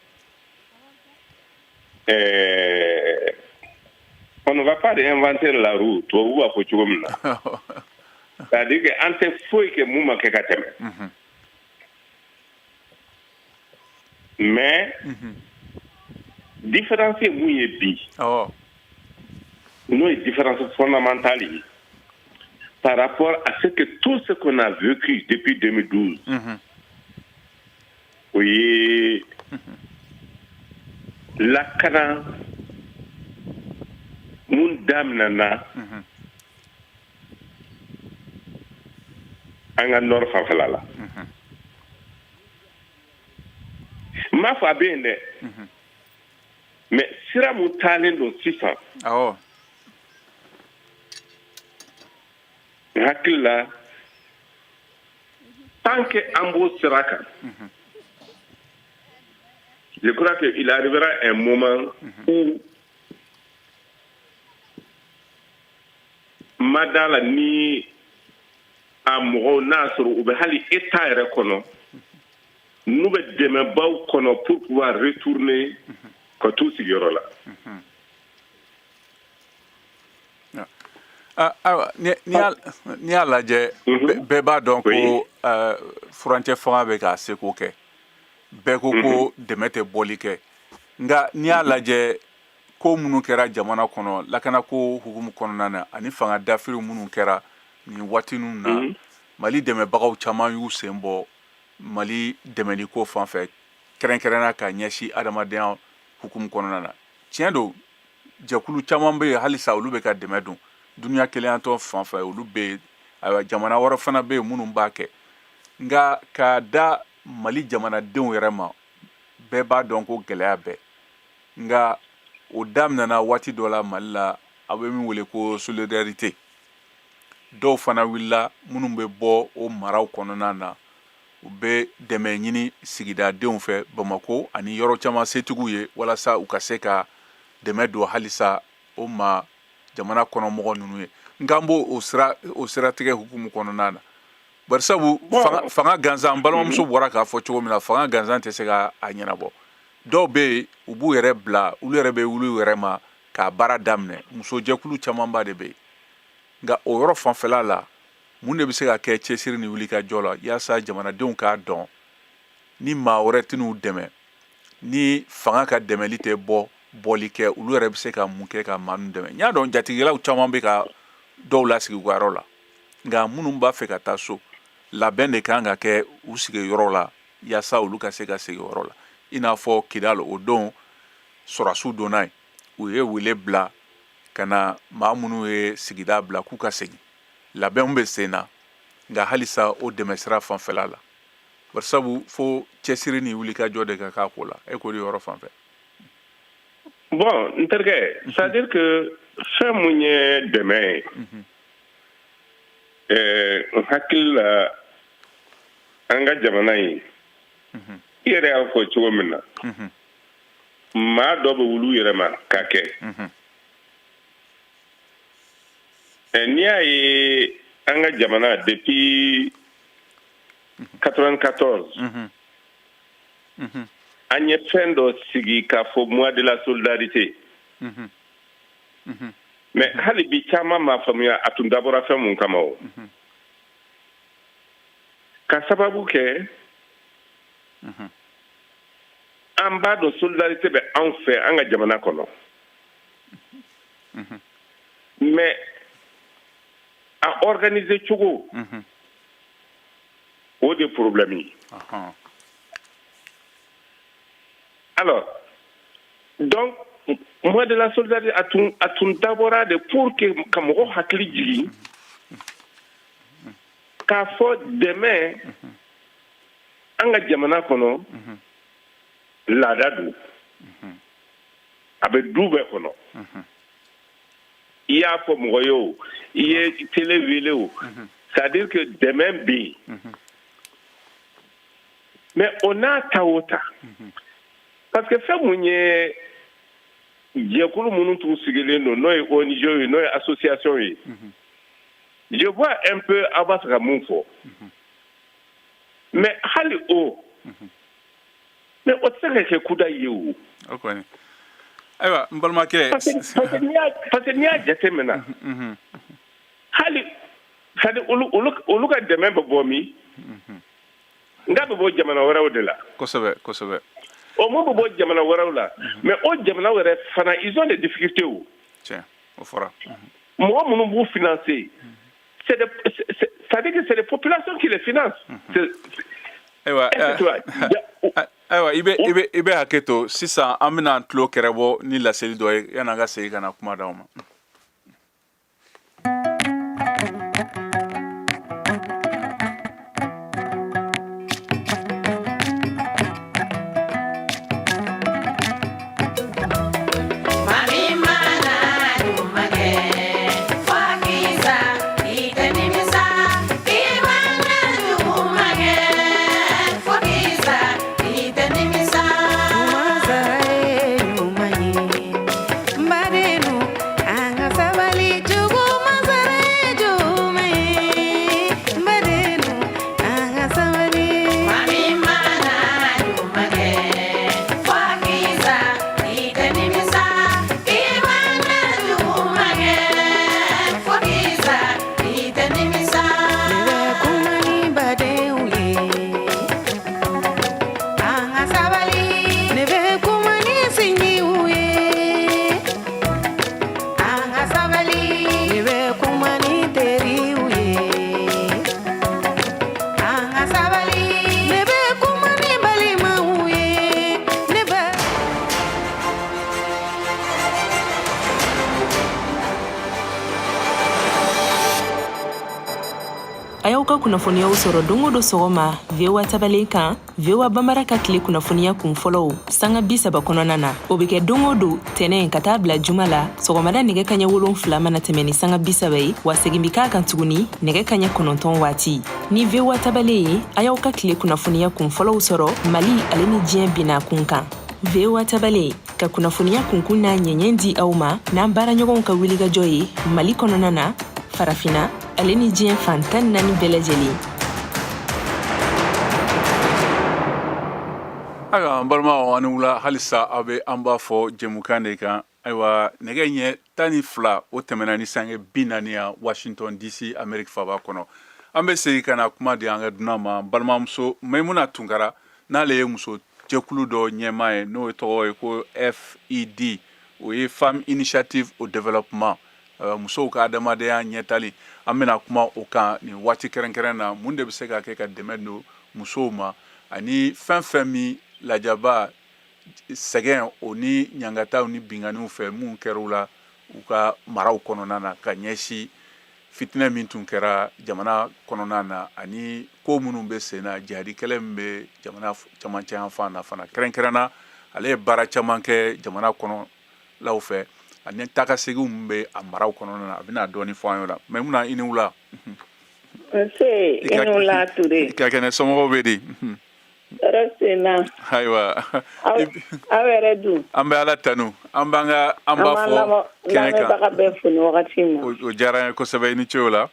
on ne va pas réinventer la roue tubabu b'a fɔ cogo min na c'est-à-dire que an tɛ foyi kɛ mun ma kɛ ka tɛmɛ mais différence ye mun ye bi n'o ye différence fondamentale ye par rapport à ce que tout ce qu'on a vécu depuis 2012 o ye lakana mun daminɛna an ka nord fanfɛla la n b'a fɔ a bɛ yen dɛ mais sira mun taalen don sisan n hakili la tant que an b'o sira kan je crois qu'il arrivera un moment où ma la ni a mɔgɔw n'a sɔrɔ u bɛ hali état yɛrɛ kɔnɔ n'u bɛ dɛmɛbaw kɔnɔ pour pouvoir retourner ka t'u sigiyɔrɔ la. n'i y'a lajɛ bɛɛ b'a dɔn ko furancɛ fanga bɛ k'a seko kɛ bɛɛ ko dɛmɛ tɛ bɔli kɛ nka n'i y'a lajɛ ko minnu kɛra jamana kɔnɔ lakana ko hukumu kɔnɔna na ani fanga dafiri minnu kɛra nin waati ninnu na Mali dɛmɛbagaw caman y'u sen bɔ Mali dɛmɛniko fan fɛ kɛrɛnkɛrɛnna ka ɲɛsin adamadenya hukumu kɔnɔna na tiɲɛ don jɛkulu caman bɛ yen halisa olu bɛ ka dɛmɛ don duniya keleyantɔ fan fɛ olu bɛ yen ayiwa jamana wɛrɛ fana bɛ yen minnu b'a kɛ nka k'a da Mali jamanadenw yɛrɛ ma bɛɛ b'a dɔn ko gɛlɛya bɛ nka o daminɛna waati dɔ la Mali la a bɛ min wele ko solidarité dɔw fana wulila minnu bɛ bɔ o maraw kɔnɔna na u bɛ dɛmɛ ɲini sigidadenw fɛ Bamako ani yɔrɔ caman setigiw ye walasa u ka se ka dɛmɛ don halisa o ma jamana kɔnɔmɔgɔ ninnu ye nka n b'o o siratigɛ hukumu kɔnɔna na barisabu fanga gansan balimamuso bɔra k'a fɔ cogo min na fanga gansan tɛ se ka a ɲɛnabɔ dɔw bɛ yen u b'u yɛrɛ bila olu yɛrɛ bɛ wuli u yɛrɛ ma k'a baara daminɛ musojɛkulu camanba de bɛ yen nka o yɔrɔ fanfɛla la mun de bɛ se ka kɛ cɛsiri ni wulikajɔ la yaasa jamanadenw k'a dɔn ni maa wɛrɛ tɛn'u dɛmɛ ni fanga ka dɛmɛli tɛ bɔli kɛ olu yɛrɛ bɛ se ka mun kɛ ka maa ninnu dɛmɛ n y'a dɔn jatigɛlaw caman bɛ ka dɔw lasigi u ka yɔrɔ la nka minnu b'a fɛ ka taa so labɛn de kan ka kɛ u sigiyɔrɔ la yaasa olu ka se ka segin yɔrɔ la i n'a fɔ Kidal o don sɔrɔdasiw donna yen u ye wele bila ka na maa minnu ye sigida bila k'u ka segin labɛnw bɛ sen na nka halisa o dɛmɛsira fanfɛla la barisabu fo cɛsiri ni wulikajɔ de ka k'a ko la e ko de yɔrɔ fanfɛ. Bon n terikɛ c'est-à-dire que fɛn mun ye dɛmɛ ye n hakili la an ka jamana in i yɛrɛ y'a fɔ cogo min na maa dɔ bɛ wulu yɛrɛ ma k'a kɛ n'i y'a ye an ka jamana depuis 94 an ye fɛn dɔ sigi k'a fɔ mois de la solidarité mais hali bi caman m'a faamuya a tun dabɔra fɛn mun kama o ka sababu kɛ an b'a dɔn solidarité bɛ anw fɛ an ka jamana kɔnɔ mais a organiser cogo o de problème ye alors donc mois de la solidarité a tun dabɔra de pour que ka mɔgɔ hakili jigin k'a fɔ dɛmɛ an ka jamana kɔnɔ laada don a bɛ du bɛɛ kɔnɔ i y'a fɔ mɔgɔ ye o i ye télé wele o c'est-à-dire que dɛmɛ bɛ yen mais o n'a ta o ta parce que fɛn mun ye jɛkulu minnu tun sigilen don n'o ye ONG ye n'o ye association ye je vois un peu aw b'a fɛ ka mun fɔ mais hali o mais o tɛ se ka kɛ kuda ye o. Ayiwa n balimakɛ parce que n'i y'a jateminɛ hali c'est-à-dire olu ka dɛmɛ bɛ bɔ min n k'a bɛ bɔ jamana wɛrɛw de la. kosɛbɛ kosɛbɛ. o mun bɛ bɔ jamana wɛrɛw la mais o jamana wɛrɛ fana ils ont des difficultés o. tiɲɛ o fɔra. mɔgɔ minnu b'u financer c'est-à-dire que c'est les populations qui les financent. Ayiwa i bɛ hakɛ to sisan an bɛna tulo kɛrɛbɔ ni laseli dɔ ye yanni an ka segin ka na kuma d'aw ma. ka kunnafoniyaw sɔrɔ don o don sɔgɔma VOA tabalen kan VOA Bambara ka tile kunnafoniya kun fɔlɔw sanga 30 kɔnɔna na o bɛ kɛ don o don tɛnɛn ka taa bila juma la sɔgɔmada nɛgɛ kaɲɛ 7 mana tɛmɛ ni sanga 30 ye wa segin bi k'a kan tuguni nɛgɛ kaɲɛ 9 waati ni VOA tabalen ye a y'aw ka tile kunnafoniya kun fɔlɔw sɔrɔ Mali ale ni diɲɛ bina kun kan VOA tabalen ka kunnafoniya kunkun n'a ɲɛɲɛ di aw ma n'an baaraɲɔgɔnw ka wulikajɔ ye Mali kɔnɔna na farafina ale ni diɲɛ fan 14 bɛɛ lajɛlen. Ayiwa an balimaw ani wula halisa aw bɛ an b'a fɔ jɛmukan de kan ayiwa nɛgɛ ɲɛ 12 o tɛmɛna ni sange 40 Washington DC Amerique faaba kɔnɔ an bɛ segin ka na kuma di an ka dunan ma balimamuso Maimuna Tunkara n'ale ye muso jɛkulu dɔ ɲɛmaa ye n'o tɔgɔ ye ko FED o ye Femme Initiative au Développement musow ka adamadenya ɲɛtali an bɛna kuma o kan ni waati kɛrɛnkɛrɛn na mun de bɛ se ka kɛ ka dɛmɛ don musow ma ani fɛn fɛn min lajaba sɛgɛn o ni ɲangataw ni binganiw fɛ mun kɛra la u ka maraw kɔnɔna na ka ɲɛsi fitinɛ min tun kɛra jamana kɔnɔna na ani ko minnu bɛ sen na jihadi kɛlɛ min bɛ jamana camancɛ yan fan na fana kɛrɛnkɛrɛnna ale ye baara caman kɛ jamana kɔnɔlaw fɛ ani tagaseginw min bɛ a maraw kɔnɔna na a bɛna dɔɔni fɔ an ye la Maimuna i ni wula i ni wula Ture ka kɛnɛ somɔgɔw bɛ di Resena ayiwa aw yɛrɛ dun an bɛ Ala tanu an b'a fɔ kɛnɛ kan bɛɛ fo ni wagati in na o diyara n ye kosɛbɛ i ni ce o la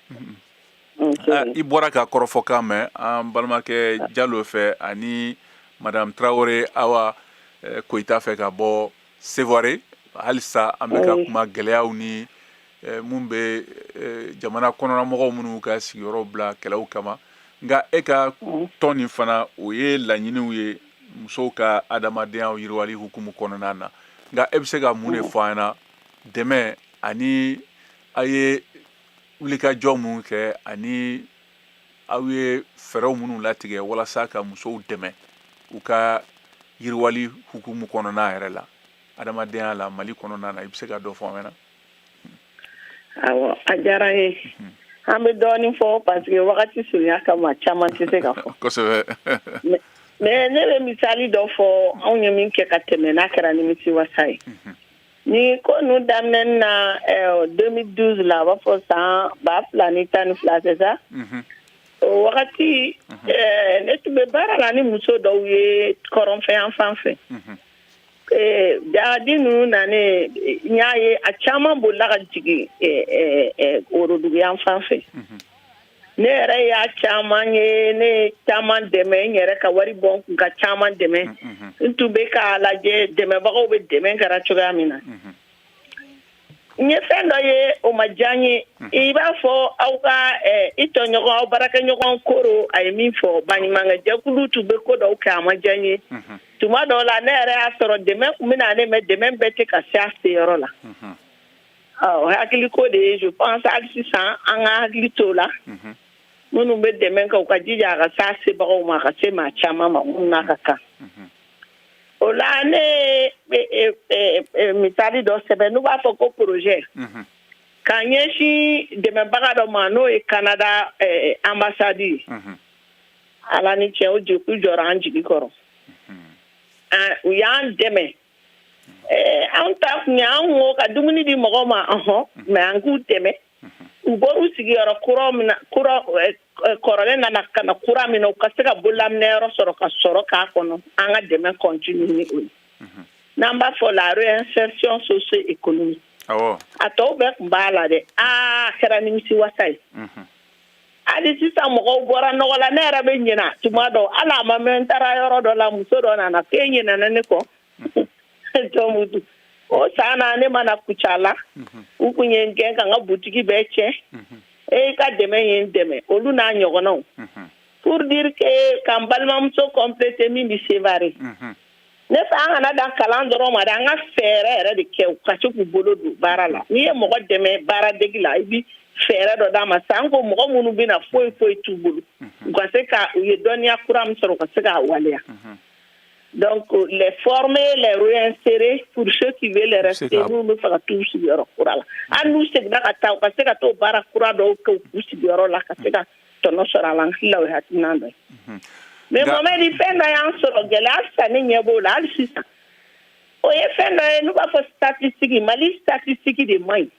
i bɔra ka kɔrɔfɔkan mɛn an balimakɛ Jalo fɛ ani Madame Traoré Awa Koyita fɛ ka bɔ Sévaré halisa an bɛ ka kuma gɛlɛyaw ni mun bɛ jamana kɔnɔnamɔgɔw minnu ka sigiyɔrɔ bila kɛlɛw kama nka e ka tɔn nin fana o ye laɲiniw ye musow ka adamadenyaw yiriwali hukumu kɔnɔna na nka e bɛ se ka mun de fɔ an na dɛmɛ ani aw ye wulikajɔ minnu kɛ ani aw ye fɛɛrɛw minnu latigɛ walasa ka musow dɛmɛ u ka yiriwali hukumu kɔnɔna yɛrɛ la adamadenya la Mali kɔnɔna na i bɛ se ka dɔ fɔ an na awɔ a diyara n ye an bɛ dɔɔnin fɔ parce que wagati surunya kama caman tɛ se ka fɔ kosɛbɛ mais ne bɛ misali dɔ fɔ anw ye min kɛ ka tɛmɛ n'a kɛra nimisiwasa ye ni ko ninnu daminɛ na 2012 la a b'a fɔ san 2012 c'est ça o wagati ne tun bɛ baara la ni muso dɔw ye kɔrɔnfɛ yan fan fɛ jadi ninnu nane n y'a ye a caman bolila ka jigin worodugu yan fan fɛ ne yɛrɛ y'a caman ye ne caman dɛmɛ n yɛrɛ ka wari bɔ n kun ka caman dɛmɛ n tun bɛ k'a lajɛ dɛmɛbagaw bɛ dɛmɛ kɛra cogoya min na n ye fɛn dɔ ye o ma diya n ye i b'a fɔ aw ka i tɔɲɔgɔn aw baarakɛɲɔgɔn Koro a ye min fɔ baɲumankɛ jɛkulu tun bɛ ko dɔw kɛ a ma diya n ye tuma dɔw la ne yɛrɛ y'a sɔrɔ dɛmɛ tun bɛ na ne mɛ dɛmɛ bɛɛ tɛ ka se a seyɔrɔ la o hakili ko de ye je pense hali sisan an ka hakili t'o la minnu bɛ dɛmɛ kɛ u ka jija a ka se a sebagaw ma a ka se maa caman ma minnu n'a ka kan o la ne misali dɔ sɛbɛn n'u b'a fɔ ko projet k'a ɲɛsin dɛmɛbaga dɔ ma n'o ye Canada ambassade ye Ala ni cɛ o jɛkulu jɔra an jigi kɔrɔ u y'an dɛmɛ an ta kun ye an ko ka dumuni di mɔgɔw ma mais an k'u dɛmɛ u bɔr'u sigiyɔrɔ kɔrɔlen nana ka na kura min na u ka se ka bololaminɛyɔrɔ sɔrɔ ka sɔrɔ k'a kɔnɔ an ka dɛmɛ continue ni o ye n'an b'a fɔ la réinsertion socio-économique a tɔw bɛɛ tun b'a la dɛ kɛra nimisiwasa ye hali sisan mɔgɔw bɔra nɔgɔ la ne yɛrɛ bɛ ɲinɛ tuma dɔw hali a ma mɛn n taara yɔrɔ dɔ la muso dɔ nana k'e ɲinɛna ne kɔ jɔnmutu o san na ne mana kuca la u kun ye n gɛn ka n ka butigi bɛɛ tiɲɛ e ka dɛmɛ ye n dɛmɛ olu n'a ɲɔgɔnnaw pour dire que ka n balimamuso compléter min bɛ Sévaré ne fɛ an kana dan kalan dɔrɔn ma dɛ an ka fɛɛrɛ yɛrɛ de kɛ u ka se k'u bolo don baara la n'i ye mɔgɔ dɛmɛ baaradegi la i bi fɛɛrɛ dɔ d'a ma san ko mɔgɔ minnu bɛ na foyi foyi t'u bolo u ka se ka u ye dɔnniya kura min sɔrɔ u ka se k'a waleya donc les former les réinsérer pour ceux qui veulent rester n'u bɛ fɛ ka t'u sigiyɔrɔ kura la hali n'u seginna ka taa u ka se ka t'o baara kura dɔw kɛ u sigiyɔrɔ la ka se ka tɔnɔ sɔrɔ a la n hakili la o ye hakilina dɔ ye mais Mohamed fɛn dɔ y'an sɔrɔ gɛlɛya sisan ne ɲɛ b'o la hali sisan o ye fɛn dɔ ye n'u b'a fɔ statistique Mali statistique de man ɲi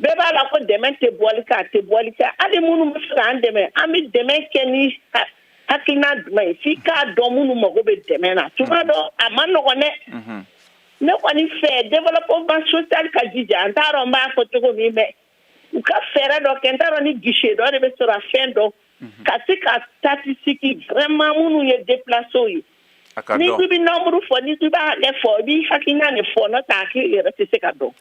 bɛɛ b'a la ko dɛmɛ tɛ bɔli kɛ a tɛ bɔli kɛ hali minnu bɛ fɛ k'an dɛmɛ an bɛ dɛmɛ kɛ ni hakilina jumɛn ye f'i k'a dɔn minnu mago bɛ dɛmɛ na tuma dɔ a ma nɔgɔn dɛ ne kɔni fɛ développement social ka jija n t'a dɔn n b'a fɔ cogo min mɛ u ka fɛɛrɛ dɔ kɛ n t'a dɔn ni guichet dɔ de bɛ sɔrɔ fɛn dɔ ka se ka statistique vraiment minnu ye déplacés ye ni ko bɛ nombre fɔ ni ko b'a hakɛ fɔ i b'i hakilina de fɔ n'o tɛ hakili yɛrɛ tɛ se ka dɔn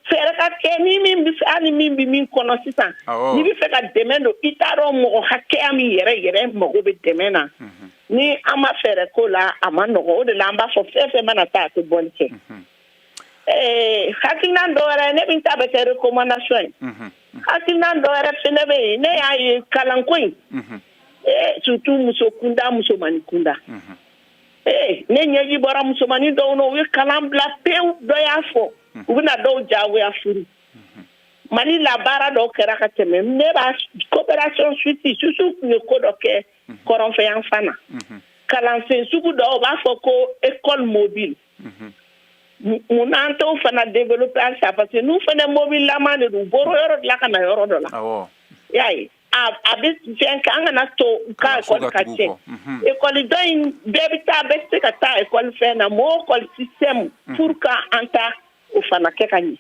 fɛɛrɛ ka kɛ ni min bɛ fɛ hali min bɛ min kɔnɔ sisan n'i bɛ fɛ ka dɛmɛ don i t'a dɔn mɔgɔ hakɛya min yɛrɛ mago bɛ dɛmɛ na ni an ma fɛɛrɛ ko la a ma nɔgɔ o de la an b'a fɔ fɛn fɛn mana taa a tɛ bɔli kɛ hakilina dɔ wɛrɛ ne bɛ ta bɛ kɛ recommandation ye hakilina dɔ wɛrɛ fɛnɛ bɛ yen ne y'a ye kalanko in surtout muso kunda musomani kunda ne ɲɛji bɔra musomani dɔw na u ye kalan bila pewu dɔ y'a fɔ u bɛna dɔw jagoya furu Mali la baara dɔw kɛra ka tɛmɛ ne b'a coopération suite susu tun ye ko dɔ kɛ kɔrɔnfɛyan fan na kalansen sugu dɔw b'a fɔ ko école mobile mun an t'o fana développer halisa parce que n'u fana mobile lama de don u bɔra yɔrɔ de la ka na yɔrɔ dɔ la y'a ye a bɛ fɛn kɛ an kana to u ka école ka tiɲɛ école dɔ in bɛɛ bɛ taa bɛɛ se ka taa école fɛn na mɔgɔw école système pour que an ta o fana kɛ ka ɲɛ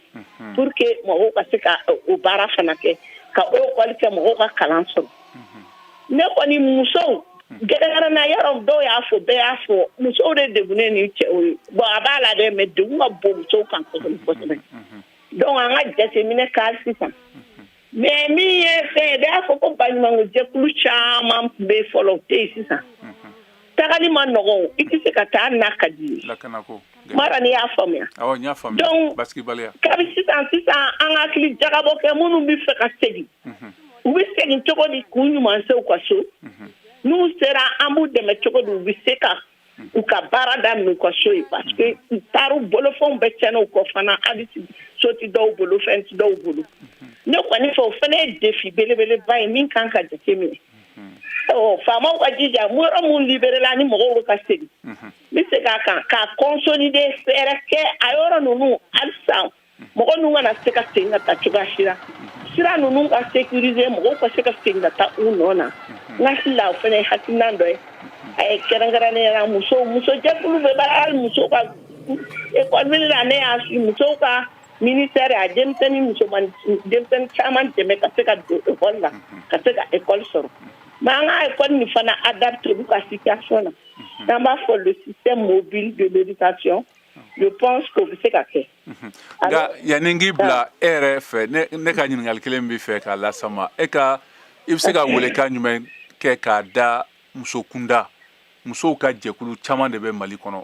pour que mɔgɔw ka se ka o baara fana kɛ ka o école kɛ mɔgɔw ka kalan sɔrɔ ne kɔni musow gɛrɛgɛrɛ na yɔrɔ dɔw y'a fɔ bɛɛ y'a fɔ musow de degunnen ni cɛw ye bon a b'a la dɛ mais degun ka bon musow kan kosɛbɛ kosɛbɛ donc an ka jateminɛ k'a sisan mais min ye fɛn ye bɛɛ y'a fɔ ko baɲumankɛ jɛkulu caman bɛ fɔlɔ o tɛ yen sisan tagali ma nɔgɔn i tɛ se ka taa n'a ka di ye mara ni y'a faamuya donc kabi sisan an ka hakili jagabɔ kɛ minnu bɛ fɛ ka segin u bɛ segin cogo di k'u ɲuman se u ka so n'u sera an b'u dɛmɛ cogo di u bɛ se ka u ka baara daminɛ u ka so ye parce que u taara u bolofɛnw bɛɛ tiɲɛna u kɔ fana hali so tɛ dɔw bolo fɛn tɛ dɔw bolo ne kɔni fɛ o fana ye défi belebeleba ye min kan ka jateminɛ faamaw ka jija yɔrɔ mun libéré la ni mɔgɔw bɛ ka segin n bɛ se k'a kan k'a consolider fɛɛrɛ kɛ a yɔrɔ ninnu halisa mɔgɔ ninnu kana se ka segin ka taa cogoya si la sira ninnu ka sécuriser mɔgɔw ka se ka segin ka taa u nɔ na n hakili la o fana ye hakilina dɔ ye a ye kɛrɛnkɛrɛnnenya la musojɛkulu bɛ baara hali musow ka école la ne y'a su musow ka ministère a denmisɛnnin caman dɛmɛ ka se ka don école la ka se ka école sɔrɔ mais an ka école nin fana adapté olu ka situation na n'an b'a fɔ le système mobile de l'éducation je pense que o bɛ se ka kɛ. nka yanni n k'i bila e yɛrɛ fɛ ne ka ɲininkali kelen b'i fɛ k'a lasama i bɛ se ka welekan jumɛn kɛ k'a da muso kunda musow ka jɛkulu caman de bɛ Mali kɔnɔ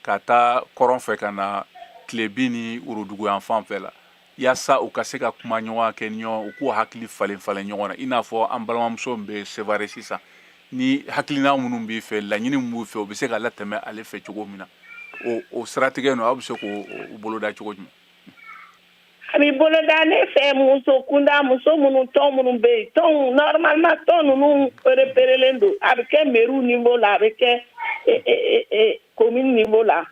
ka taa kɔrɔn fɛ ka na tilebin ni woroduguyan fan fɛ la yaasa u ka se ka kuma ɲɔgɔn kɛ ɲɔgɔn u k'u hakili falen ɲɔgɔn na i n'a fɔ an balimamuso bɛ Sevare sisan ni hakilina minnu b'i fɛ laɲini min b'u fɛ u bɛ se ka latɛmɛ ale fɛ cogo min na o siratigɛ ninnu aw bɛ se k'o boloda cogo jumɛn. a bɛ boloda ne fɛ muso kunda muso minnu tɔn minnu bɛ yen tɔn normalement tɔn ninnu repérelen don a bɛ kɛ mairie niveau la a bɛ kɛ commune niveau la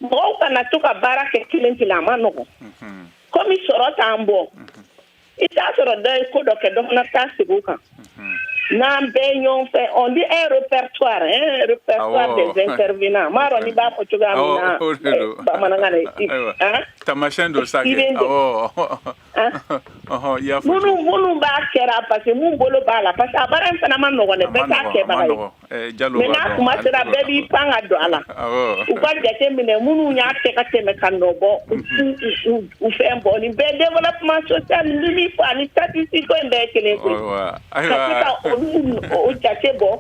mɔgɔw kana to ka baara kɛ kelen kelen a ma nɔgɔn komi sɔrɔ t'an bɔ i t'a sɔrɔ dɔ ye ko dɔ kɛ dɔ fana taa segin o kan n'an bɛɛ ɲɔgɔn fɛ on dit un répertoire des intervenants m'a dɔn n'i b'a fɔ cogoya min na bamanankan na tamasiyɛn dɔ sa kɛ minnu b'a kɛra parce que mun bolo b'a la parce que a baara in fana ma nɔgɔn dɛ bɛɛ t'a kɛbaga ye mais n'a kuma sera bɛɛ b'i pan ka don a la u ka jateminɛ minnu y'a kɛ ka tɛmɛ ka nɔ bɔ u fɛn bɔ nin bɛɛ développement social ni min fɔ ani statistique ko in bɛɛ ye kelen koyi ka se ka o jate bɔ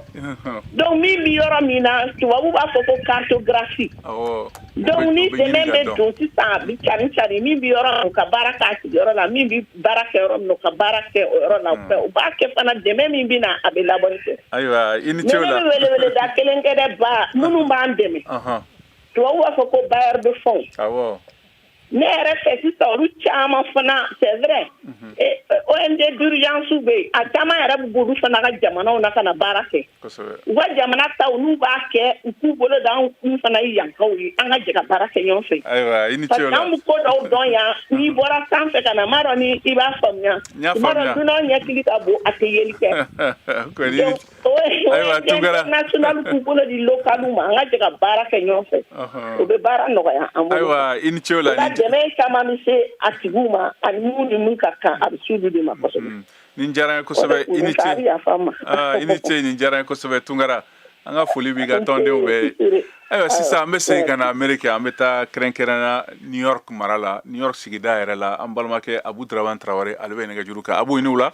donc min bɛ yɔrɔ min na tubabu b'a fɔ ko cartographie donc ni dɛmɛ bɛ don sisan a bɛ cari min bɛ yɔrɔ min ka baara k'a sigiyɔrɔ la min bɛ baara kɛ yɔrɔ min ka baara kɛ o yɔrɔ la u b'a kɛ fana dɛmɛ min bɛ na a bɛ labɔli kɛ ne bɛ welewele da kelen kɛ dɛ ba minnu b'an dɛmɛ tubabu b'a fɔ ko bailleur de fonds ne yɛrɛ fɛ sisan olu caman fana c'est vrai ONG d'urgence bɛ a caman yɛrɛ bɛ b'olu fana ka jamanaw na ka na baara kɛ u ka jamana taw n'u b'a kɛ u k'u bolo da an fana ye yankaw ye an ka jɛ ka baara kɛ ɲɔgɔn fɛ parce que an bɛ ko dɔw dɔn yan n'i bɔra sanfɛ ka na m'a dɔn ni i b'a faamuya i m'a dɔn dunan ɲɛkili ka bon a tɛ yeli kɛ ONG international k'u bolo di local ma an ka jɛ ka baara kɛ ɲɔgɔn fɛ o bɛ baara nɔgɔya an bolo o ka dɛmɛ caman bɛ se a tigiw ma ani mun ni mun ka kan a bɛ s'olu de ma kosɛbɛ. Nin diyara n ye kosɛbɛ i ni ce nin diyara n ye kosɛbɛ Tunkara an ka foli b'i ka tɔndenw bɛɛ ayiwa sisan an bɛ segin ka na Amérique an bɛ taa kɛrɛnkɛrɛnnenya New York mara la New York sigida yɛrɛ la an balimakɛ Abu Daraban Traoré ale bɛ nɛgɛjuru kan Abu i ni wula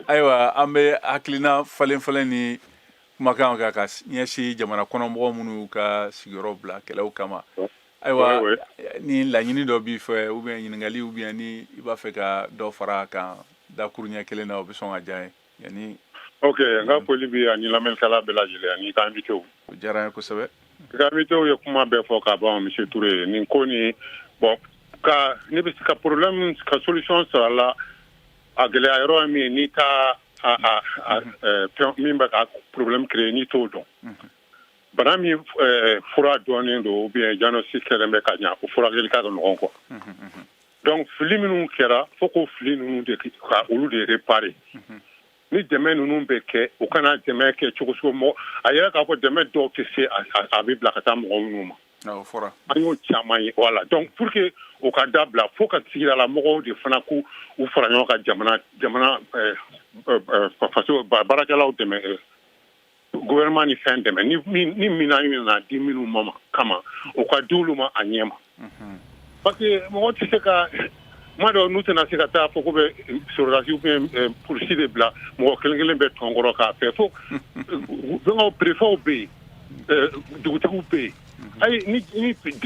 ayiwa an bɛ hakilina falen ni kumakan kan ka ɲɛsin jamana kɔnɔmɔgɔw minnu ka sigiyɔrɔ bila kɛlɛw kama ayiwa ni laɲini dɔ b'i fɛ ou bien ɲininkali ou bien ni i b'a fɛ ka dɔ fara a kan dakuru ɲɛ kelen na o bɛ sɔn ka diya n ye yanni. Ok n ka foli bɛ ani lamɛnnikɛla bɛɛ lajɛlen ani ka invitew. O diyara n ye kosɛbɛ. Ka invitew ye kuma bɛɛ fɔ ka ban monsieur Touré nin ko ni bon ka ne bɛ se ka problème ka solution sɔrɔ a la a gɛlɛya yɔrɔ ye min ye n'i ta min bɛ ka problème créer n'i t'o dɔn. Bana min fura dɔɔnin don ou bien diagnostic kɛlen bɛ ka ɲɛ o furakɛli ka nɔgɔn quoi. Donc fili minnu kɛra fo k'o fili ninnu de ka olu de réparer. Ni dɛmɛ ninnu bɛ kɛ o kana dɛmɛ kɛ cogo mɔgɔ a yɛrɛ k'a fɔ dɛmɛ dɔw tɛ se a bɛ bila ka taa mɔgɔ minnu ma. An y'o caman ye voilà donc pour que o ka dabila fo ka sigidala mɔgɔw de fana k'u fara ɲɔgɔn kan jamana faso baarakɛlaw dɛmɛ gouvernement ni fɛn dɛmɛ ni minɛn na di minnu ma kama o ka di olu ma a ɲɛ ma parce que mɔgɔ tɛ se ka kuma dɔ n'u tɛna se ka taa fɔ ko bɛ sɔrɔdasi ou bien polisi de bila mɔgɔ kelen kelen bɛ tɔn kɔrɔ k'a fɛ fo fɛngɛw préfɛtw bɛ yen dugutigiw bɛ yen ayi ni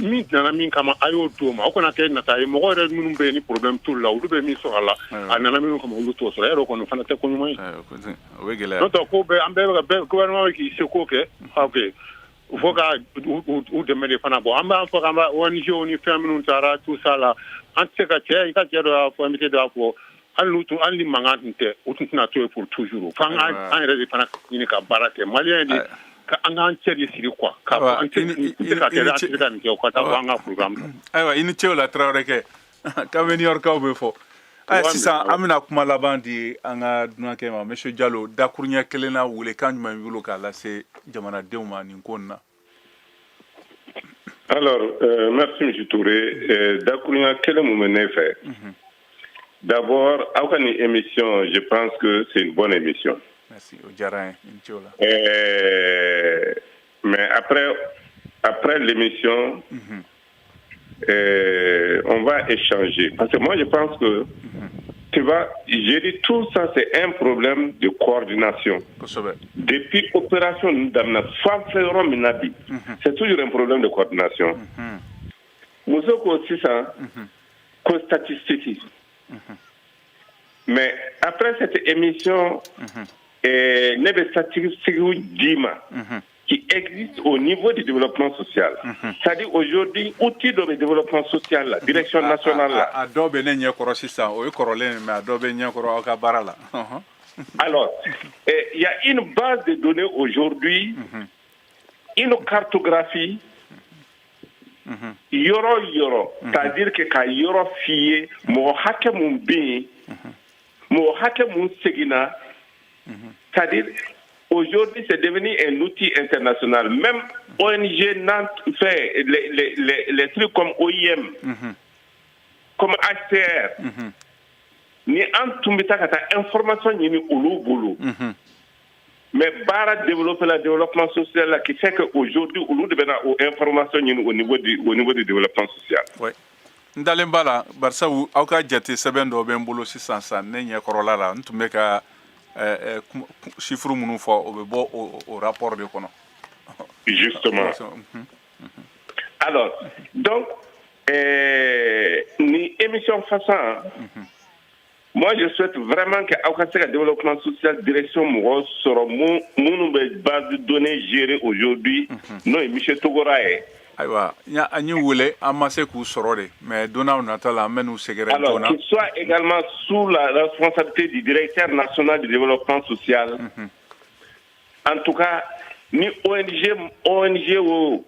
min nana min kama a y'o d'o ma o kana kɛ nata ye mɔgɔ yɛrɛ minnu bɛ yen ni problème t'olu la olu bɛ min sɔrɔ a la a nana minnu kama olu t'o sɔrɔ e yɛrɛ kɔni fana tɛ ko ɲuman ye n'o tɛ ko bɛɛ an bɛɛ bɛ gouvernement bɛ k'i seko kɛ ok fo ka u dɛmɛ de fana bɔ an b'a fɔ k'an b'a ONG ni fɛn minnu taara tout ça la an tɛ se ka cɛ i ka cɛ dɔ y'a fɔ invité dɔ y'a fɔ hali ni mankan tun tɛ u tun tɛna to yen pour toujours fo an yɛrɛ de fana ɲini ka baara kɛ maliyɛn de an k'an cɛ de siri quoi k'a fɔ an tɛ ka kɛ an tɛ ka nin kɛ o ka taa bɔ an ka programme na. Ayiwa i ni ce o la Traoré kɛ k'an bɛ New York kaw bɛ fɔ sisan an bɛna kuma laban di an ka dunankɛ ma monsieur Diallo dakuruɲɛ kelen na welekan jumɛn b'i bolo k'a lase jamanadenw ma nin ko in na. Alors, merci M. Touré. Dakuruɲɛ kelen mun bɛ ne fɛ. D'abord, aw ka nin émission, je pense que c'est une bonne émission. Merci, o diyara n ye i ni ce o la. Mais après l'émission, on va échanger. Parce que moi, je pense que, tu vois, j'ai dit tout ça, c'est un problème de coordination. Depuis l'opération Ndamna, c'est toujours un problème de coordination. Nous avons aussi ça, comme statistique. Mais après cette émission, il y a des statistiques qui existent au niveau du développement social. C'est-à-dire aujourd'hui, outil de développement social, la direction nationale. Alors, il y a une base de données aujourd'hui, une cartographie, yoro, c'est-à-dire que quand yoro fiye, mo hake mon bien, mo hake mon segina, c'est-à-dire aujourd'hui, c'est devenu un outil international. Même ONG Nantes fait les trucs comme OIM, comme HCR. Ni an tumbita kata information ni ulu bulu. Mais bara développer le développement social là qui fait qu'aujourd'hui ulu de bena information ni au niveau du développement social. Oui. Ndalen bala barsa aw ka jate sɛbɛn dɔ bɛ n bolo sisan san ne ɲɛ kɔrɔla la n tun bɛ ka chiffre minnu fɔ o bɛ bɔ o rapport de kɔnɔ. Justement. Alors, donc, ni émission façon, moi je souhaite vraiment que Aukaseka développement social direction Mouros sera mon base de données gérée aujourd'hui. Non, Michel Togorae. Aïwa, il voulait amasser coup sororé, mais donnant Natala, amène ou ségré. Alors, qu'il soit également sous la responsabilité du directeur national du développement social. En tout cas, ni ONG ou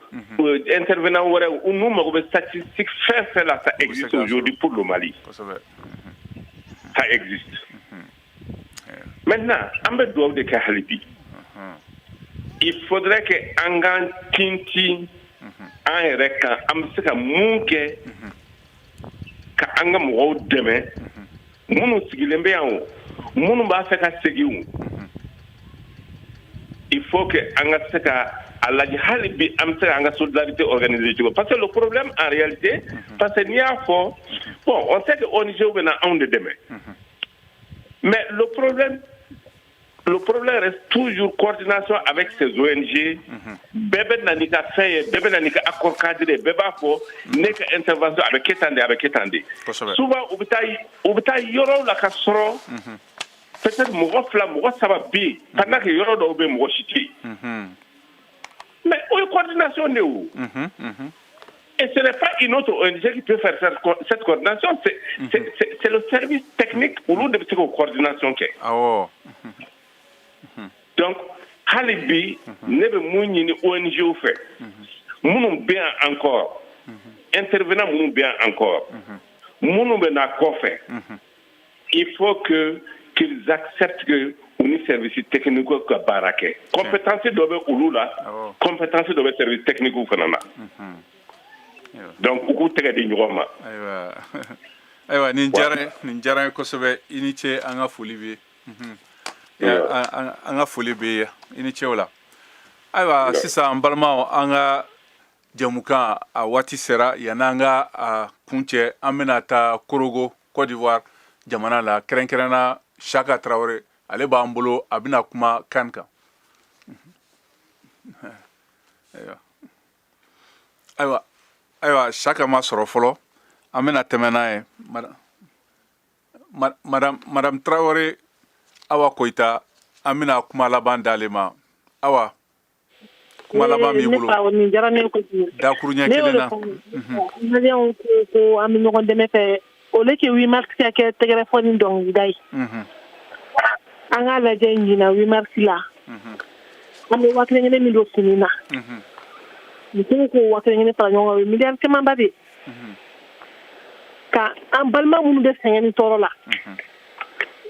intervenant ou nous, mais statistiques fait là, ça existe aujourd'hui pour le Mali. Ça existe. Maintenant, en fait, de Kahalibi, il faudrait que Angan Tinti an yɛrɛ kan an bɛ se ka mun kɛ ka an ka mɔgɔw dɛmɛ minnu sigilen bɛ yan o minnu b'a fɛ ka segin o il faut que an ka se ka a lajɛ hali bi an bɛ se ka an ka solidarité organiser cogo parce que le problème en réalité parce que n'i y'a fɔ bon on sait que ONG bɛ na anw de dɛmɛ mais le problème reste toujours coordination avec ces ONG. Bébé Nanika fait, bébé Nanika accord cadré, bébé pour neka intervention avec étendé. Souvent, au bétail, yoro la cassero, peut-être mon flamme, ça va bien, pendant que yoro doit bien mon chiti. Mais où coordination n'est où? Et ce n'est pas une autre ONG qui peut faire cette coordination, c'est le service technique au lieu de cette coordination qui est. Donc, Halibi ne be mouni ONG au fait. Mounou bien encore. Intervenant mounou bien encore. Mounou ben a fait. Il faut qu'ils acceptent que on service technique que baraké. Compétence doit être ouloula. Compétence doit être service technique ou fanana. Donc, beaucoup de d'ignorement. Aywa, ninjara ko sobe iniche anga fulibi. An ka foli bɛ i ni cɛw la ayiwa sisan n balimaw an ka jɛmukan a waati sera yan'an ka a kuncɛ an bɛna taa Korogo Côte d'Ivoire jamana la kɛrɛnkɛrɛnna Chaka Traoré ale b'an bolo a bɛna kuma kan kan ayiwa Chaka ma sɔrɔ fɔlɔ an bɛna tɛmɛ n'a ye Madame Traoré Awa Koita amina kuma laban dale ma awa kuma laban mi bolo da kurunya kelena malian ko am ñogon deme fe o le ke 8 mars ke téléphone dong day anga la jengina 8 mars la am wakle ngene mi do sunina ni ko wakle ngene para ñogon milliard ke mambadi ka am balma mu de sengeni toro la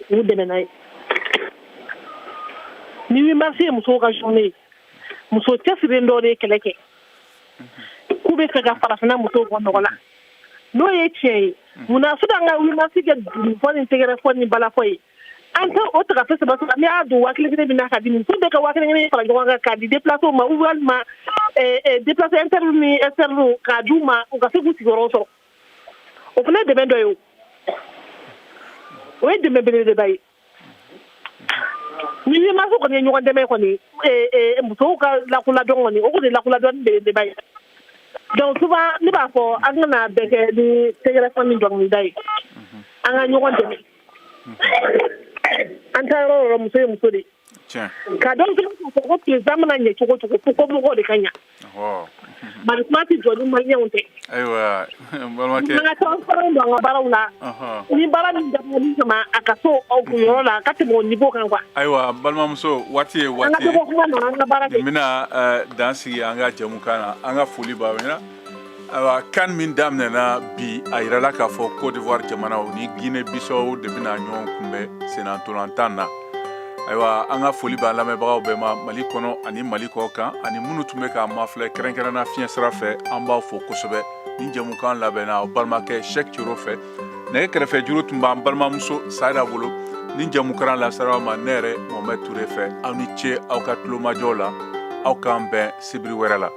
mu deme nay ni wi marché muso ka journée muso tafire ndore keleke kube ka farafina muso ko nogola no ye tie muna suda nga wi marché ke fon integrer fon ni bala foy anta o tra fese ba mi adu wakile bi na ka dimi so de ka wakile ni fara jonga ka di déplacer ma ou ma déplacer interni externo ka duma o ka se guti goroso o fele de bendo yo o de mebele de bay ni ma so ko ni ñugo demé ko ni muso ka la kula don ni o ko la kula don de bay donc souvent ni ba ko angana beke di téléphone ni don ni day anga ñugo demé antaro muso de ka don ko zamana ni ko ko de kanya bari kuma ti jodi ma yewonte aywa balma ke nga taw ko ndo nga barawla ni bara ni da ni sama akaso o ko yola kati mo ni bokan kwa aywa balma muso wati mina dansi anga jamukana anga foli ba mina awa kan min damne na bi ayra la ka fo Côte d'Ivoire jamana ni Guinée Bissau de bina nyon kumbe senantolantana aywa anga foli ba lamɛ bagaw bɛɛ ma Mali kɔnɔ ani Mali kɔ kan ani minnu tun bɛ ka mafilɛ kɛrɛnkɛrɛnna fiɲɛ sira fɛ an b'aw fo kosɛbɛ ni jɛmukan labɛnna o balimakɛ Cheikh Thioro fɛ nɛgɛ kɛrɛfɛ juru tun b'an balimamuso Sayida bolo ni jɛmukan lasara ma ne yɛrɛ Mohamed Touré fɛ aw ni ce aw ka tulomajɔw la aw k'an bɛn sibiri wɛrɛ la